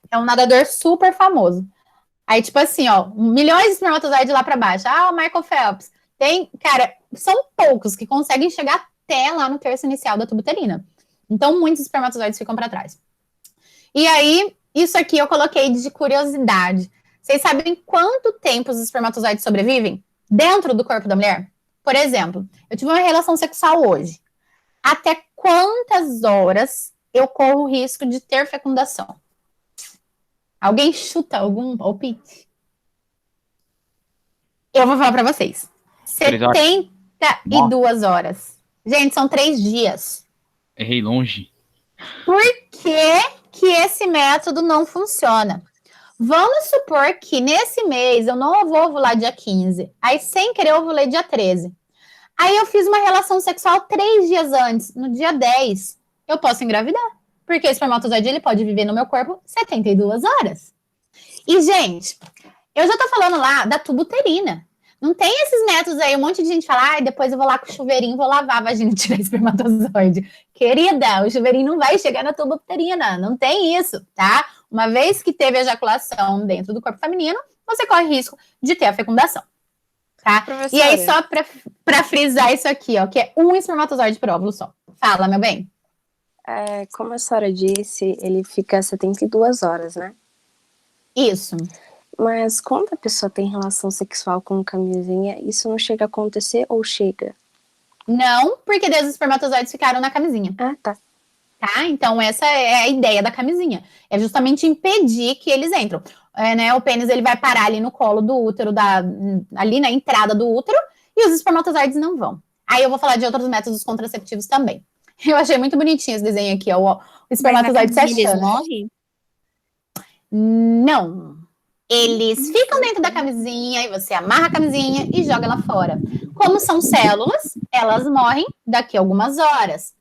Speaker 1: é um nadador super famoso. Aí, tipo assim, ó, milhões de espermatozoides lá pra baixo. Ah, o Michael Phelps. Tem, cara, são poucos que conseguem chegar até lá no terço inicial da tuba uterina. Então, muitos espermatozoides ficam para trás. E aí, isso aqui eu coloquei de curiosidade. Vocês sabem quanto tempo os espermatozoides sobrevivem dentro do corpo da mulher? Por exemplo, eu tive uma relação sexual hoje. Até quantas horas eu corro o risco de ter fecundação? Alguém chuta algum palpite? Eu vou falar para vocês. 72 horas. Gente, são 3 dias.
Speaker 2: Errei longe.
Speaker 1: Por que esse método não funciona? Vamos supor que nesse mês eu não vou ovular dia 15. Aí, sem querer, eu ovulei dia 13. Aí, eu fiz uma relação sexual 3 dias antes. No dia 10, eu posso engravidar. Porque o espermatozoide ele pode viver no meu corpo 72 horas. E, gente, eu já tô falando lá da tuba uterina. Não tem esses métodos aí, um monte de gente fala, depois eu vou lá com o chuveirinho, vou lavar a vagina e tirar espermatozoide. Querida, o chuveirinho não vai chegar na tuba uterina, não tem isso, tá? Uma vez que teve ejaculação dentro do corpo feminino, você corre risco de ter a fecundação, tá?
Speaker 4: Professora.
Speaker 1: E aí, só pra frisar isso aqui, ó, que é um espermatozoide por óvulo só. Fala, meu bem.
Speaker 7: Como a senhora disse, ele fica 72 horas, né?
Speaker 1: Isso.
Speaker 7: Mas quando a pessoa tem relação sexual com camisinha, isso não chega a acontecer ou chega?
Speaker 1: Não, porque daí os espermatozoides ficaram na camisinha.
Speaker 7: Ah, tá.
Speaker 1: Tá? Então, essa é a ideia da camisinha. É justamente impedir que eles entram. Né? O pênis ele vai parar ali no colo do útero, ali na entrada do útero, e os espermatozoides não vão. Aí eu vou falar de outros métodos contraceptivos também. Eu achei muito bonitinho esse desenho aqui, ó, o espermatozoide se achando.
Speaker 4: Eles morrem?
Speaker 1: Não. Eles ficam dentro da camisinha e você amarra a camisinha e joga ela fora. Como são células, elas morrem daqui a algumas horas.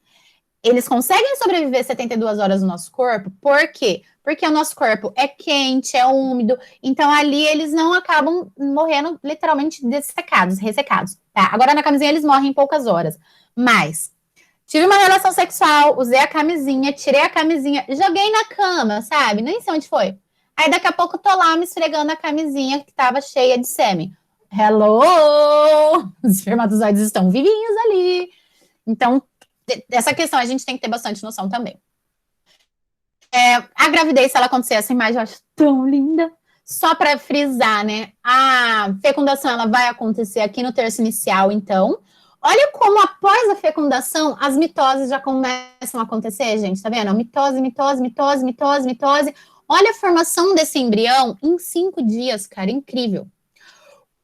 Speaker 1: Eles conseguem sobreviver 72 horas no nosso corpo, por quê? Porque o nosso corpo é quente, é úmido, então ali eles não acabam morrendo literalmente dessecados, ressecados. Tá? Agora na camisinha eles morrem em poucas horas. Mas tive uma relação sexual, usei a camisinha, tirei a camisinha, joguei na cama, sabe? Nem sei onde foi. Aí daqui a pouco tô lá me esfregando a camisinha que tava cheia de sêmen. Hello! Os espermatozoides estão vivinhos ali. Então, essa questão a gente tem que ter bastante noção também. A gravidez, se ela acontecer, essa imagem eu acho tão linda. Só para frisar, né? A fecundação ela vai acontecer aqui no terço inicial, então. Olha como após a fecundação as mitoses já começam a acontecer, gente. Tá vendo? Mitose, mitose, mitose, mitose, mitose. Olha a formação desse embrião em 5 dias, cara, incrível.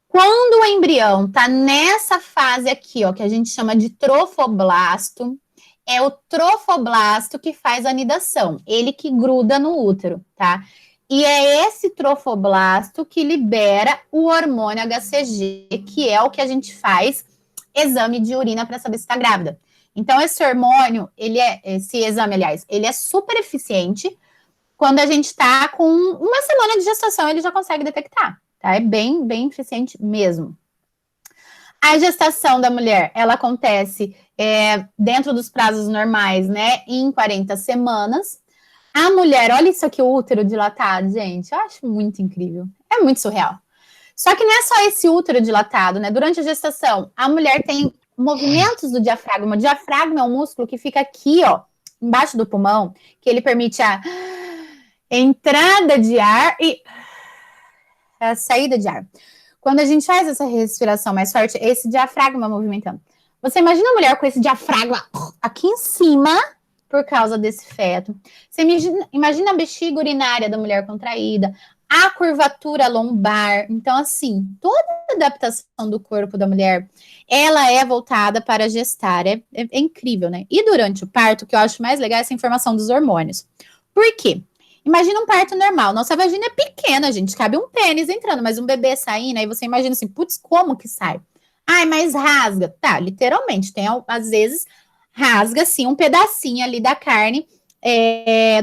Speaker 1: Quando o embrião tá nessa fase aqui, ó, que a gente chama de trofoblasto, é o trofoblasto que faz a anidação, ele que gruda no útero, tá? E é esse trofoblasto que libera o hormônio HCG, que é o que a gente faz exame de urina para saber se está grávida. Então, esse hormônio, esse exame, aliás, ele é super eficiente. Quando a gente está com uma semana de gestação, ele já consegue detectar, tá? É bem, bem eficiente mesmo. A gestação da mulher, ela acontece dentro dos prazos normais, né? Em 40 semanas. A mulher, olha isso aqui, o útero dilatado, gente. Eu acho muito incrível. É muito surreal. Só que não é só esse útero dilatado, né? Durante a gestação, a mulher tem movimentos do diafragma. O diafragma é um músculo que fica aqui, ó, embaixo do pulmão, que ele permite a entrada de ar e a saída de ar. Quando a gente faz essa respiração mais forte, é esse diafragma movimentando. Você imagina a mulher com esse diafragma aqui em cima, por causa desse feto. Você imagina a bexiga urinária da mulher contraída, a curvatura lombar. Então, assim, toda a adaptação do corpo da mulher, ela é voltada para gestar. É incrível, né? E durante o parto, o que eu acho mais legal é essa informação dos hormônios. Por quê? Imagina um parto normal. Nossa vagina é pequena, gente. Cabe um pênis entrando, mas um bebê saindo. Aí você imagina assim, putz, como que sai? Ai, mas rasga. Tá, literalmente. Tem, às vezes, rasga, assim, um pedacinho ali da carne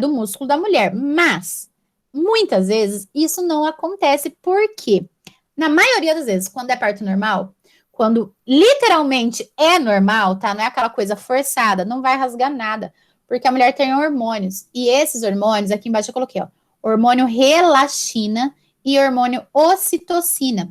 Speaker 1: do músculo da mulher. Mas, muitas vezes, isso não acontece. Por quê? Na maioria das vezes, quando é parto normal, quando literalmente é normal, tá? Não é aquela coisa forçada, não vai rasgar nada, porque a mulher tem hormônios. E esses hormônios, aqui embaixo eu coloquei, ó, hormônio relaxina e hormônio ocitocina.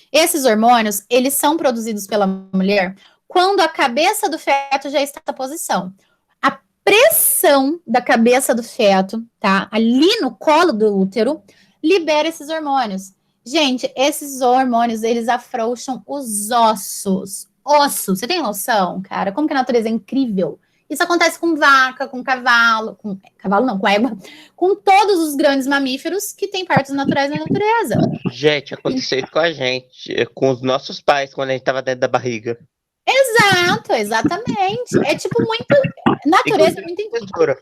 Speaker 1: Esses hormônios, eles são produzidos pela mulher quando a cabeça do feto já está na posição. A pressão da cabeça do feto, tá? Ali no colo do útero, libera esses hormônios. Gente, esses hormônios, eles afrouxam os ossos. Ossos, você tem noção, cara? Como que a natureza é incrível? Isso acontece com vaca, com cavalo, com égua, com todos os grandes mamíferos que têm partos naturais na natureza.
Speaker 5: Gente, aconteceu isso com a gente, com os nossos pais, quando a gente tava dentro da barriga.
Speaker 1: Exato, exatamente. É tipo muito. Natureza é muito incrível.
Speaker 5: Professora,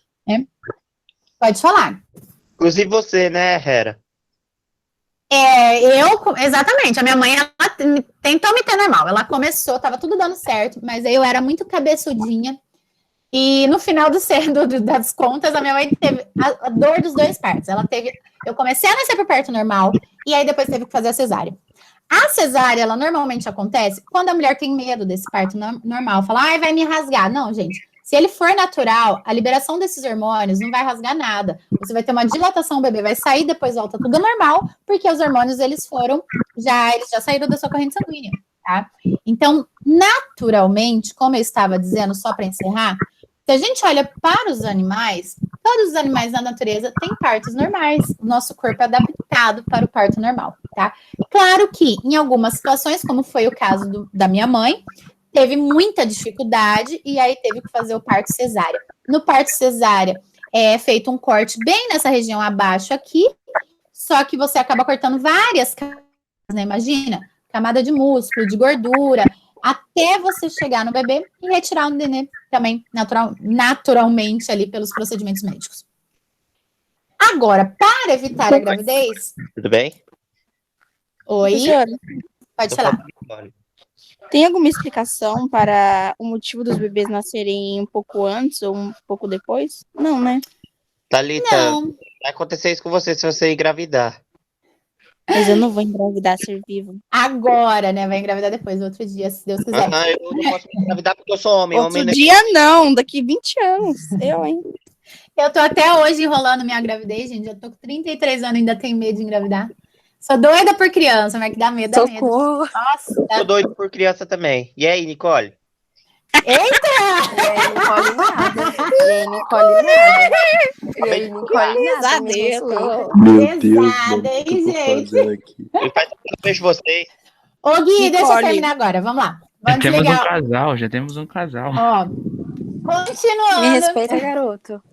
Speaker 1: Pode falar.
Speaker 5: inclusive você, né, Hera?
Speaker 1: Exatamente. A minha mãe, ela tentou me ter normal. Ela começou, tava tudo dando certo, mas aí eu era muito cabeçudinha. E no final das contas, a minha mãe teve a dor dos dois partos. Eu comecei a nascer por parto normal, e aí depois teve que fazer a cesárea. A cesárea, ela normalmente acontece quando a mulher tem medo desse parto normal. Fala, ai, vai me rasgar. Não, gente. Se ele for natural, a liberação desses hormônios não vai rasgar nada. Você vai ter uma dilatação, o bebê vai sair, depois volta tudo normal, porque os hormônios, eles já saíram da sua corrente sanguínea, tá? Então, naturalmente, como eu estava dizendo, só para encerrar, se a gente olha para os animais, todos os animais na natureza têm partos normais. O nosso corpo é adaptado para o parto normal, tá? Claro que, em algumas situações, como foi o caso da minha mãe, teve muita dificuldade e aí teve que fazer o parto cesárea. No parto cesárea, é feito um corte bem nessa região abaixo aqui, só que você acaba cortando várias camadas, né? Imagina, camada de músculo, de gordura, até você chegar no bebê e retirar o nenê também naturalmente ali pelos procedimentos médicos. Agora, para evitar a gravidez...
Speaker 5: Tudo bem?
Speaker 1: Oi?
Speaker 4: Professora,
Speaker 1: Pode falar.
Speaker 4: tem alguma explicação para o motivo dos bebês nascerem um pouco antes ou um pouco depois? Não, né?
Speaker 5: Thalita,
Speaker 1: Não.
Speaker 5: vai acontecer isso com você se você engravidar.
Speaker 4: Mas eu não vou engravidar ser vivo.
Speaker 1: Agora, né? Vai engravidar depois, outro dia, se Deus quiser.
Speaker 5: Eu não posso engravidar porque eu sou homem.
Speaker 4: Outro
Speaker 5: Homem
Speaker 4: dia não, daqui 20 anos. Eu, hein?
Speaker 1: Eu tô até hoje enrolando minha gravidez, gente. Eu tô com 33 anos e ainda tenho medo de engravidar. Sou doida por criança, mas que dá medo, dá medo.
Speaker 7: Socorro.
Speaker 1: Nossa.
Speaker 5: Tô doido por criança também. E aí, Nicole?
Speaker 7: E aí não colhe nada. E aí não colhe nada. E aí não colhe nada. me respeita.
Speaker 6: Meu Deus,
Speaker 1: Pesada,
Speaker 6: mano, o que
Speaker 1: hein,
Speaker 6: eu tô
Speaker 1: gente?
Speaker 6: fazendo aqui?
Speaker 5: Eu vejo vocês.
Speaker 1: Ô, Gui, deixa eu
Speaker 4: Nicole.
Speaker 1: terminar agora. Vamos lá. Vamos
Speaker 2: Já temos um
Speaker 1: desligar.
Speaker 2: casal, já temos um casal.
Speaker 1: Ó,
Speaker 7: Me
Speaker 1: continuando.
Speaker 7: respeita, garoto.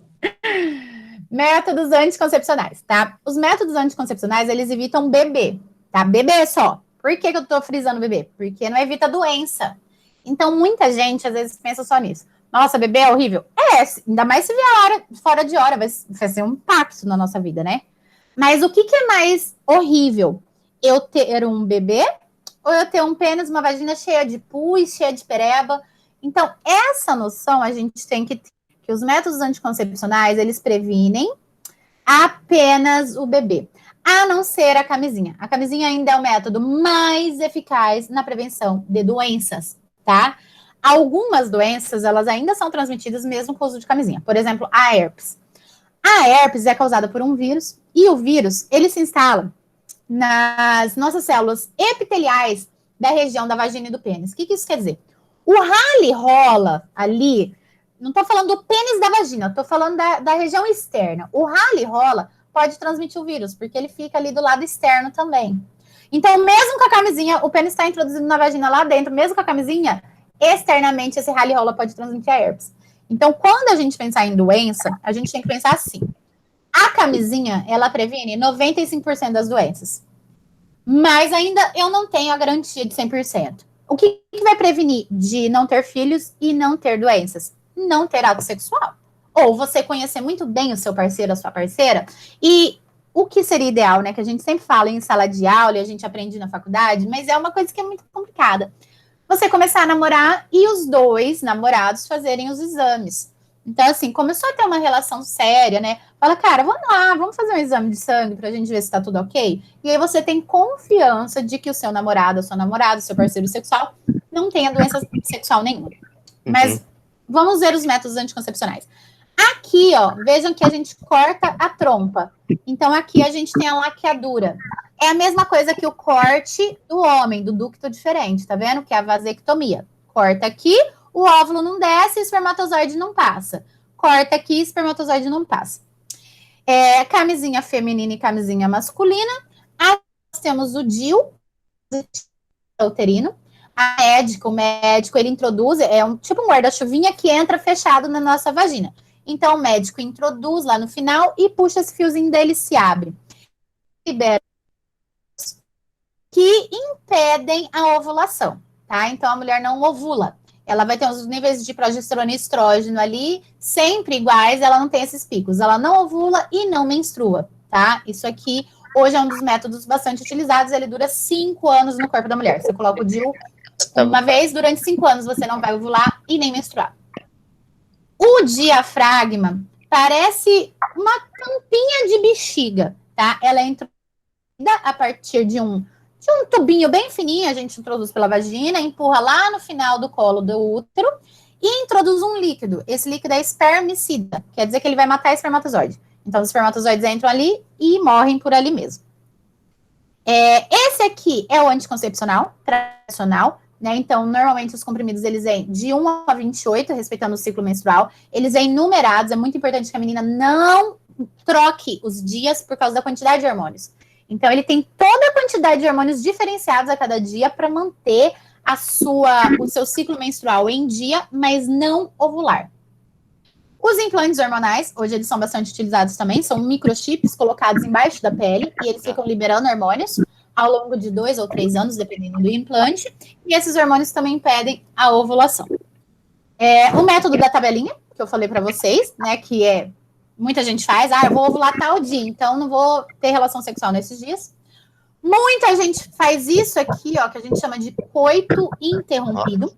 Speaker 1: Métodos anticoncepcionais, tá? Os métodos anticoncepcionais, eles evitam bebê, tá? Bebê só. Por que eu tô frisando bebê? Porque não evita doença. Então, muita gente, às vezes, pensa só nisso. Nossa, bebê é horrível. Ainda mais se vier fora de hora, vai ser um impacto na nossa vida, né? Mas o que é mais horrível? Eu ter um bebê ou eu ter um pênis, uma vagina cheia de pus, cheia de pereba? Então, essa noção a gente tem que ter, que os métodos anticoncepcionais, eles previnem apenas o bebê, a não ser a camisinha. A camisinha ainda é o método mais eficaz na prevenção de doenças, tá? Algumas doenças, elas ainda são transmitidas mesmo com o uso de camisinha. Por exemplo, a herpes. A herpes é causada por um vírus, e o vírus, ele se instala nas nossas células epiteliais da região da vagina e do pênis. O que isso quer dizer? O rale rola ali, não estou falando do pênis da vagina, estou falando da região externa. O rale rola pode transmitir o vírus, porque ele fica ali do lado externo também. Então, mesmo com a camisinha, o pênis está introduzido na vagina lá dentro, mesmo com a camisinha, externamente esse rale rola pode transmitir a herpes. Então, quando a gente pensar em doença, a gente tem que pensar assim. A camisinha, ela previne 95% das doenças. Mas ainda eu não tenho a garantia de 100%. O que vai prevenir de não ter filhos e não ter doenças? Não ter ato sexual. Ou você conhecer muito bem o seu parceiro, a sua parceira. E o que seria ideal, né? Que a gente sempre fala em sala de aula e a gente aprende na faculdade, mas é uma coisa que é muito complicada. Você começar a namorar e os dois namorados fazerem os exames. Então, assim, começou a ter uma relação séria, né? Fala, cara, vamos lá, vamos fazer um exame de sangue pra gente ver se tá tudo ok. E aí você tem confiança de que o seu namorado, a sua namorada, o seu parceiro sexual não tenha doença sexual nenhuma. Mas vamos ver os métodos anticoncepcionais. Aqui, ó, vejam que a gente corta a trompa. Então, aqui a gente tem a laqueadura. É a mesma coisa que o corte do homem, do ducto diferente, tá vendo? Que é a vasectomia. Corta aqui, o óvulo não desce, o espermatozoide não passa. Corta aqui, espermatozoide não passa. Camisinha feminina e camisinha masculina. Aí nós temos o DIU, uterino. O médico, ele introduz, tipo um guarda-chuvinha que entra fechado na nossa vagina. Então, o médico introduz lá no final e puxa esse fiozinho dele, se abre. Libera que impedem a ovulação, tá? Então, a mulher não ovula. Ela vai ter os níveis de progesterona e estrógeno ali sempre iguais, ela não tem esses picos. Ela não ovula e não menstrua, tá? Isso aqui, hoje, é um dos métodos bastante utilizados. Ele dura 5 anos no corpo da mulher. Você coloca o DIU uma vez, durante 5 anos você não vai ovular e nem menstruar. O diafragma parece uma tampinha de bexiga, tá? Ela é introduzida a partir de um tubinho bem fininho, a gente introduz pela vagina, empurra lá no final do colo do útero e introduz um líquido. Esse líquido é espermicida, quer dizer que ele vai matar espermatozoide. Então, os espermatozoides entram ali e morrem por ali mesmo. Esse aqui é o anticoncepcional tradicional, né? Então, normalmente, os comprimidos, eles vêm de 1 a 28, respeitando o ciclo menstrual. Eles vêm numerados, é muito importante que a menina não troque os dias por causa da quantidade de hormônios. Então, ele tem toda a quantidade de hormônios diferenciados a cada dia para manter o seu ciclo menstrual em dia, mas não ovular. Os implantes hormonais, hoje eles são bastante utilizados também, são microchips colocados embaixo da pele e eles ficam liberando hormônios ao longo de 2 ou 3 anos, dependendo do implante, e esses hormônios também impedem a ovulação. O método da tabelinha, que eu falei para vocês, né, que muita gente faz, eu vou ovular tal dia, então não vou ter relação sexual nesses dias. Muita gente faz isso aqui, ó, que a gente chama de coito interrompido.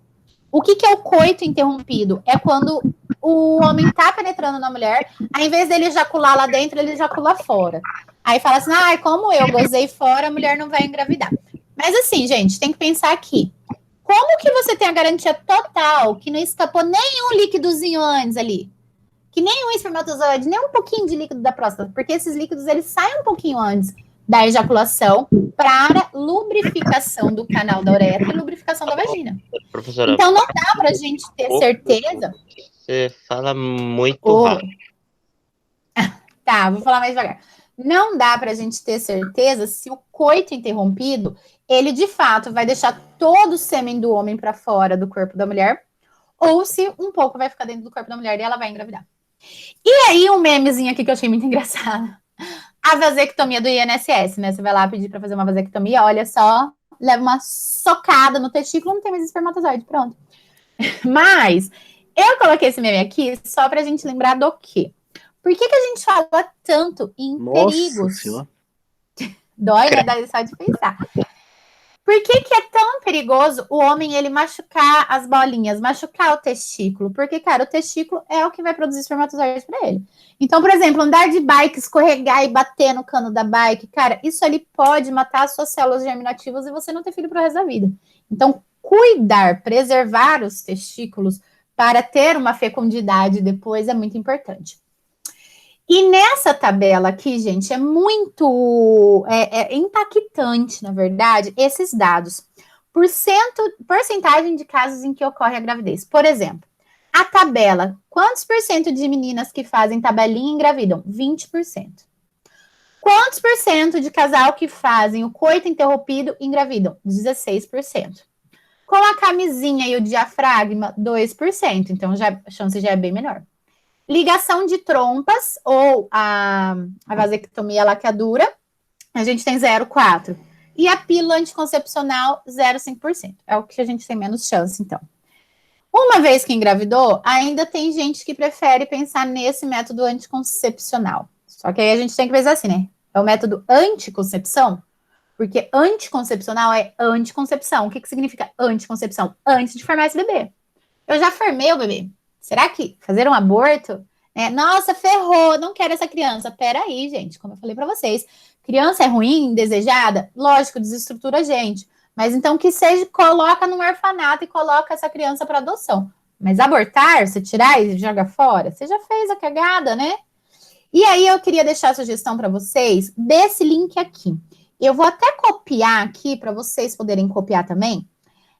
Speaker 1: O que é o coito interrompido? É quando o homem tá penetrando na mulher, ao invés dele ejacular lá dentro, ele ejacula fora. Aí fala assim, como eu gozei fora, a mulher não vai engravidar. Mas assim, gente, tem que pensar aqui. Como que você tem a garantia total que não escapou nenhum líquidozinho antes ali? Que nenhum espermatozoide, nem um pouquinho de líquido da próstata, porque esses líquidos, eles saem um pouquinho antes da ejaculação para lubrificação do canal da uretra e lubrificação da vagina.
Speaker 5: Professora,
Speaker 1: então, não dá para a gente ter certeza...
Speaker 5: Você fala muito rápido.
Speaker 1: Tá, vou falar mais devagar. Não dá para a gente ter certeza se o coito interrompido, ele de fato vai deixar todo o sêmen do homem para fora do corpo da mulher, ou se um pouco vai ficar dentro do corpo da mulher e ela vai engravidar. E aí, um memezinho aqui que eu achei muito engraçado. A vasectomia do INSS, né? Você vai lá pedir para fazer uma vasectomia, olha só, leva uma socada no testículo, não tem mais espermatozoide, pronto. Mas eu coloquei esse meme aqui só pra gente lembrar do quê? Por que a gente fala tanto em perigos?
Speaker 6: Senhora.
Speaker 1: Dói, né? Dá só de pensar. Por que é tão perigoso o homem, ele machucar as bolinhas, machucar o testículo? Porque, cara, o testículo é o que vai produzir espermatozoides pra ele. Então, por exemplo, andar de bike, escorregar e bater no cano da bike, cara, isso ali pode matar as suas células germinativas e você não ter filho pro resto da vida. Então, preservar os testículos para ter uma fecundidade depois é muito importante. E nessa tabela aqui, gente, é muito impactante, na verdade, esses dados. Porcentagem de casos em que ocorre a gravidez. Por exemplo, a tabela, quantos por cento de meninas que fazem tabelinha engravidam? 20%. Quantos por cento de casal que fazem o coito interrompido engravidam? 16%. Com a camisinha e o diafragma, 2%. Então, a chance já é bem menor. Ligação de trompas ou a vasectomia laqueadura, a gente tem 0,4%. E a pílula anticoncepcional, 0,5%. É o que a gente tem menos chance, então. Uma vez que engravidou, ainda tem gente que prefere pensar nesse método anticoncepcional. Só que aí a gente tem que pensar assim, né? É o método anticoncepção, porque anticoncepcional é anticoncepção. O que significa anticoncepção? Antes de formar esse bebê. Eu já formei o bebê. Será que fazer um aborto, né? Nossa, ferrou, não quero essa criança. Peraí, gente, como eu falei para vocês, criança é ruim, indesejada? Lógico, desestrutura a gente. Mas então que seja, coloca num orfanato e coloca essa criança para adoção. Mas abortar, você tirar e joga fora, você já fez a cagada, né? E aí eu queria deixar a sugestão para vocês desse link aqui. Eu vou até copiar aqui para vocês poderem copiar também.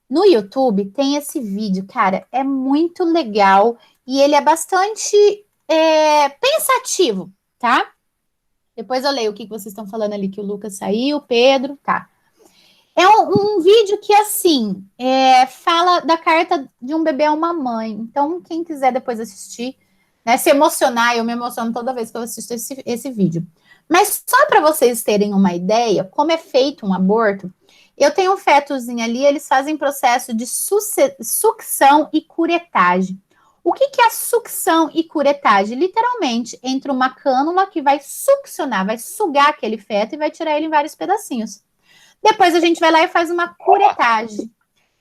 Speaker 1: No YouTube tem esse vídeo, cara, é muito legal e ele é bastante pensativo, tá? Depois eu leio o que vocês estão falando ali, que o Lucas saiu, o Pedro, tá. É um vídeo que, assim, fala da carta de um bebê a uma mãe. Então, quem quiser depois assistir, né, se emocionar, eu me emociono toda vez que eu assisto esse vídeo. Mas só para vocês terem uma ideia, como é feito um aborto, eu tenho um fetozinho ali, eles fazem processo de sucção e curetagem. O que é sucção e curetagem? Literalmente, entra uma cânula que vai succionar, vai sugar aquele feto e vai tirar ele em vários pedacinhos. Depois a gente vai lá e faz uma curetagem.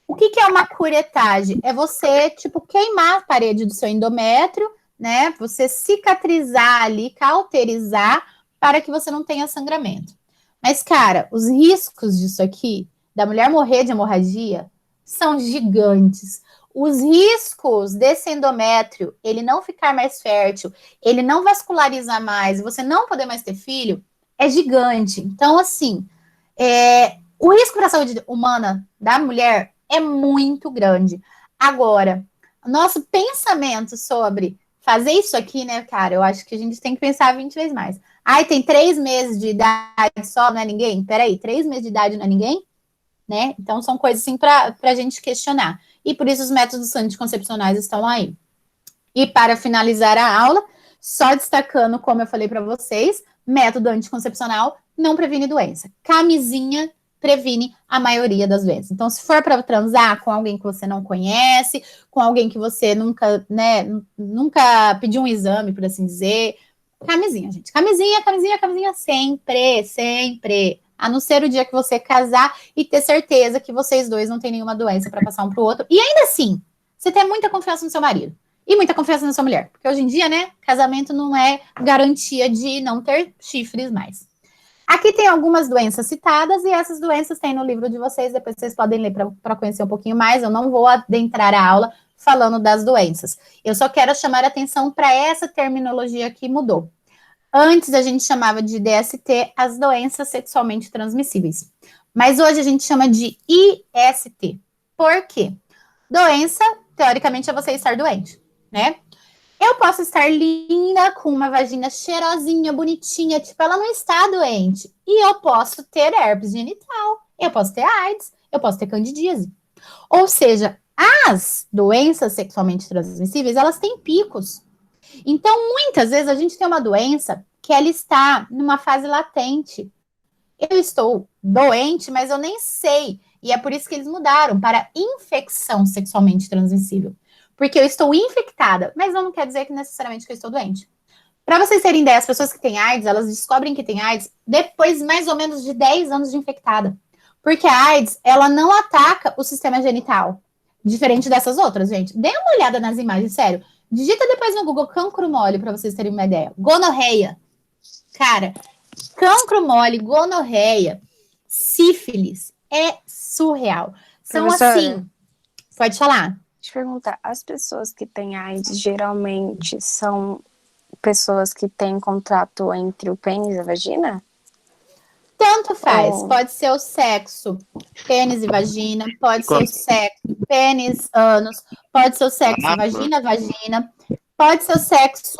Speaker 1: O que é uma curetagem? É você, tipo, queimar a parede do seu endométrio, né? Você cicatrizar ali, cauterizar, para que você não tenha sangramento. Mas, cara, os riscos disso aqui, da mulher morrer de hemorragia, são gigantes. Os riscos desse endométrio, ele não ficar mais fértil, ele não vascularizar mais, você não poder mais ter filho, é gigante. Então, assim, o risco para a saúde humana da mulher é muito grande. Agora, nosso pensamento sobre fazer isso aqui, né, cara, eu acho que a gente tem que pensar 20 vezes mais. Ai, tem 3 meses de idade só, não é ninguém? Peraí, 3 meses de idade não é ninguém? Né? Então, são coisas assim para a gente questionar. E por isso os métodos anticoncepcionais estão aí. E para finalizar a aula, só destacando, como eu falei para vocês, método anticoncepcional não previne doença. Camisinha previne a maioria das doenças. Então, se for para transar com alguém que você não conhece, com alguém que você nunca, né, nunca pediu um exame, por assim dizer, camisinha, gente. Camisinha, sempre, sempre. A não ser o dia que você casar e ter certeza que vocês dois não têm nenhuma doença para passar um para o outro. E ainda assim, você ter muita confiança no seu marido e muita confiança na sua mulher. Porque hoje em dia, né, casamento não é garantia de não ter chifres mais. Aqui tem algumas doenças citadas e essas doenças tem no livro de vocês. Depois vocês podem ler para conhecer um pouquinho mais. Eu não vou adentrar a aula falando das doenças. Eu só quero chamar a atenção para essa terminologia que mudou. Antes a gente chamava de DST as doenças sexualmente transmissíveis. Mas hoje a gente chama de IST. Por quê? Doença, teoricamente, é você estar doente, né? Eu posso estar linda, com uma vagina cheirosinha, bonitinha, tipo, ela não está doente. E eu posso ter herpes genital, eu posso ter AIDS, eu posso ter candidíase. Ou seja, as doenças sexualmente transmissíveis, elas têm picos. Então, muitas vezes, a gente tem uma doença que ela está numa fase latente. Eu estou doente, mas eu nem sei. E é por isso que eles mudaram para infecção sexualmente transmissível. Porque eu estou infectada, mas não quer dizer que necessariamente que eu estou doente. Para vocês terem ideia, as pessoas que têm AIDS, elas descobrem que têm AIDS depois mais ou menos de 10 anos de infectada. Porque a AIDS, ela não ataca o sistema genital. Diferente dessas outras, gente. Dê uma olhada nas imagens, sério. Digita depois no Google cancro mole, para vocês terem uma ideia. Gonorreia. Cara, cancro mole, gonorreia, sífilis, é surreal. São
Speaker 7: Professora,
Speaker 1: assim... Pode falar.
Speaker 7: Deixa eu perguntar, as pessoas que têm AIDS geralmente são pessoas que têm contato entre o pênis e a vagina?
Speaker 1: Tanto faz, pode ser o sexo, pênis e vagina, pode ser o sexo, pênis, ânus, pode ser o sexo, vagina, pode ser o sexo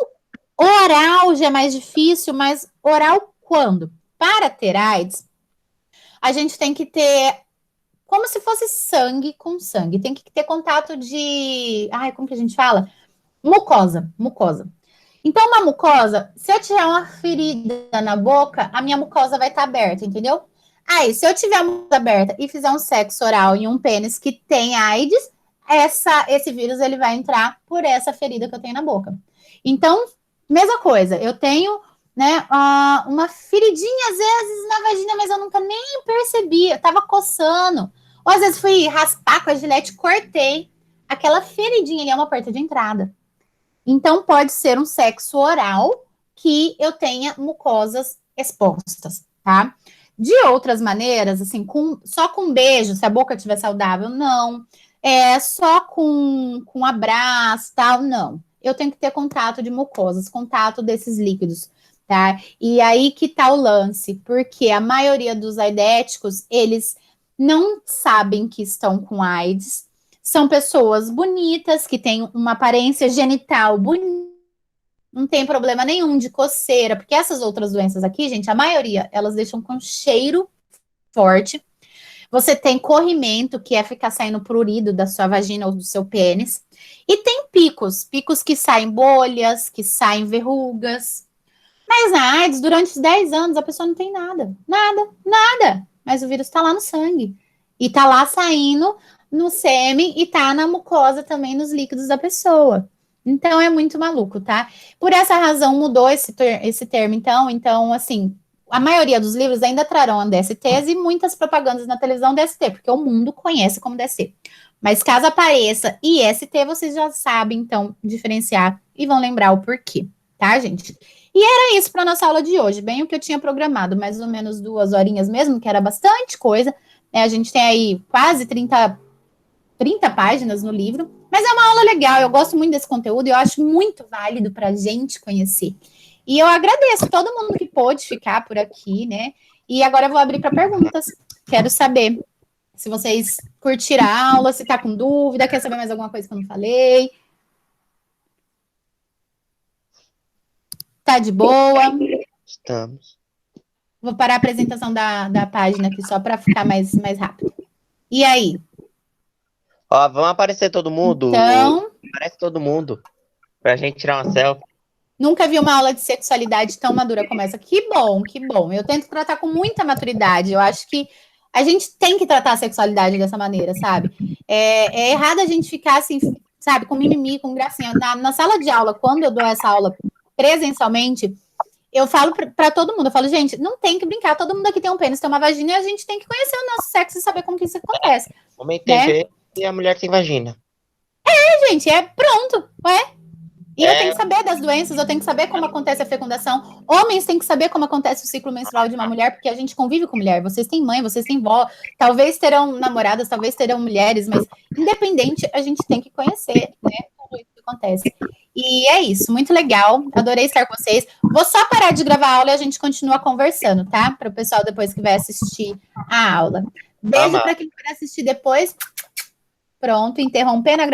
Speaker 1: oral, já é mais difícil, mas oral quando? Para ter AIDS, a gente tem que ter, como se fosse sangue com sangue, tem que ter contato de, como que a gente fala? Mucosa. Então, uma mucosa, se eu tiver uma ferida na boca, a minha mucosa vai estar aberta, entendeu? Aí, se eu tiver a mucosa aberta e fizer um sexo oral em um pênis que tem AIDS, esse vírus ele vai entrar por essa ferida que eu tenho na boca. Então, mesma coisa, eu tenho, né, uma feridinha às vezes na vagina, mas eu nunca nem percebi, eu tava coçando. Ou às vezes fui raspar com a gilete, cortei. Aquela feridinha ali é uma porta de entrada. Então, pode ser um sexo oral que eu tenha mucosas expostas, tá? De outras maneiras, assim, só com beijo, se a boca estiver saudável, não. Só com abraço, tal, não. Eu tenho que ter contato de mucosas, contato desses líquidos, tá? E aí que tá o lance, porque a maioria dos aidéticos, eles não sabem que estão com AIDS, são pessoas bonitas, que têm uma aparência genital bonita, não tem problema nenhum de coceira, porque essas outras doenças aqui, gente, a maioria, elas deixam com cheiro forte. Você tem corrimento, que é ficar saindo prurido da sua vagina ou do seu pênis. E tem picos que saem bolhas, que saem verrugas. Mas na AIDS, durante 10 anos, a pessoa não tem nada. Nada. Mas o vírus tá lá no sangue. E tá lá saindo no sêmen e tá na mucosa também, nos líquidos da pessoa. Então, é muito maluco, tá? Por essa razão, mudou esse termo, então, assim, a maioria dos livros ainda trarão DSTs e muitas propagandas na televisão DST, porque o mundo conhece como DST. Mas caso apareça IST, vocês já sabem, então, diferenciar e vão lembrar o porquê, tá, gente? E era isso para nossa aula de hoje, bem o que eu tinha programado, mais ou menos 2 horinhas mesmo, que era bastante coisa, né? A gente tem aí quase 30 páginas no livro, mas é uma aula legal, eu gosto muito desse conteúdo e eu acho muito válido para a gente conhecer. E eu agradeço todo mundo que pôde ficar por aqui, né? E agora eu vou abrir para perguntas. Quero saber se vocês curtiram a aula, se tá com dúvida, quer saber mais alguma coisa que eu não falei. Tá de boa?
Speaker 5: Estamos.
Speaker 1: Vou parar a apresentação da página aqui só para ficar mais rápido. E aí?
Speaker 5: Ó, vamos aparecer todo mundo?
Speaker 1: Então,
Speaker 5: Aparece todo mundo. Pra gente tirar uma selfie.
Speaker 1: nunca vi uma aula de sexualidade tão madura como essa. Que bom, que bom. Eu tento tratar com muita maturidade. Eu acho que a gente tem que tratar a sexualidade dessa maneira, sabe? É errado a gente ficar assim, sabe, com mimimi, com gracinha. Na sala de aula, quando eu dou essa aula presencialmente, eu falo para todo mundo, eu falo, gente, não tem que brincar, todo mundo aqui tem um pênis, tem uma vagina, e a gente tem que conhecer o nosso sexo e saber como que isso acontece.
Speaker 5: Homem tem pênis e a mulher tem vagina.
Speaker 1: Gente, pronto, E eu tenho que saber das doenças, eu tenho que saber como acontece a fecundação. Homens têm que saber como acontece o ciclo menstrual de uma mulher, porque a gente convive com mulher. Vocês têm mãe, vocês têm vó, talvez terão namoradas, talvez terão mulheres, mas independente, a gente tem que conhecer, né? Tudo isso que acontece. E é isso, muito legal. Adorei estar com vocês. Vou só parar de gravar a aula e a gente continua conversando, tá? Para o pessoal depois que vai assistir a aula. Beijo para quem vai assistir depois. Pronto, interrompendo a gravação.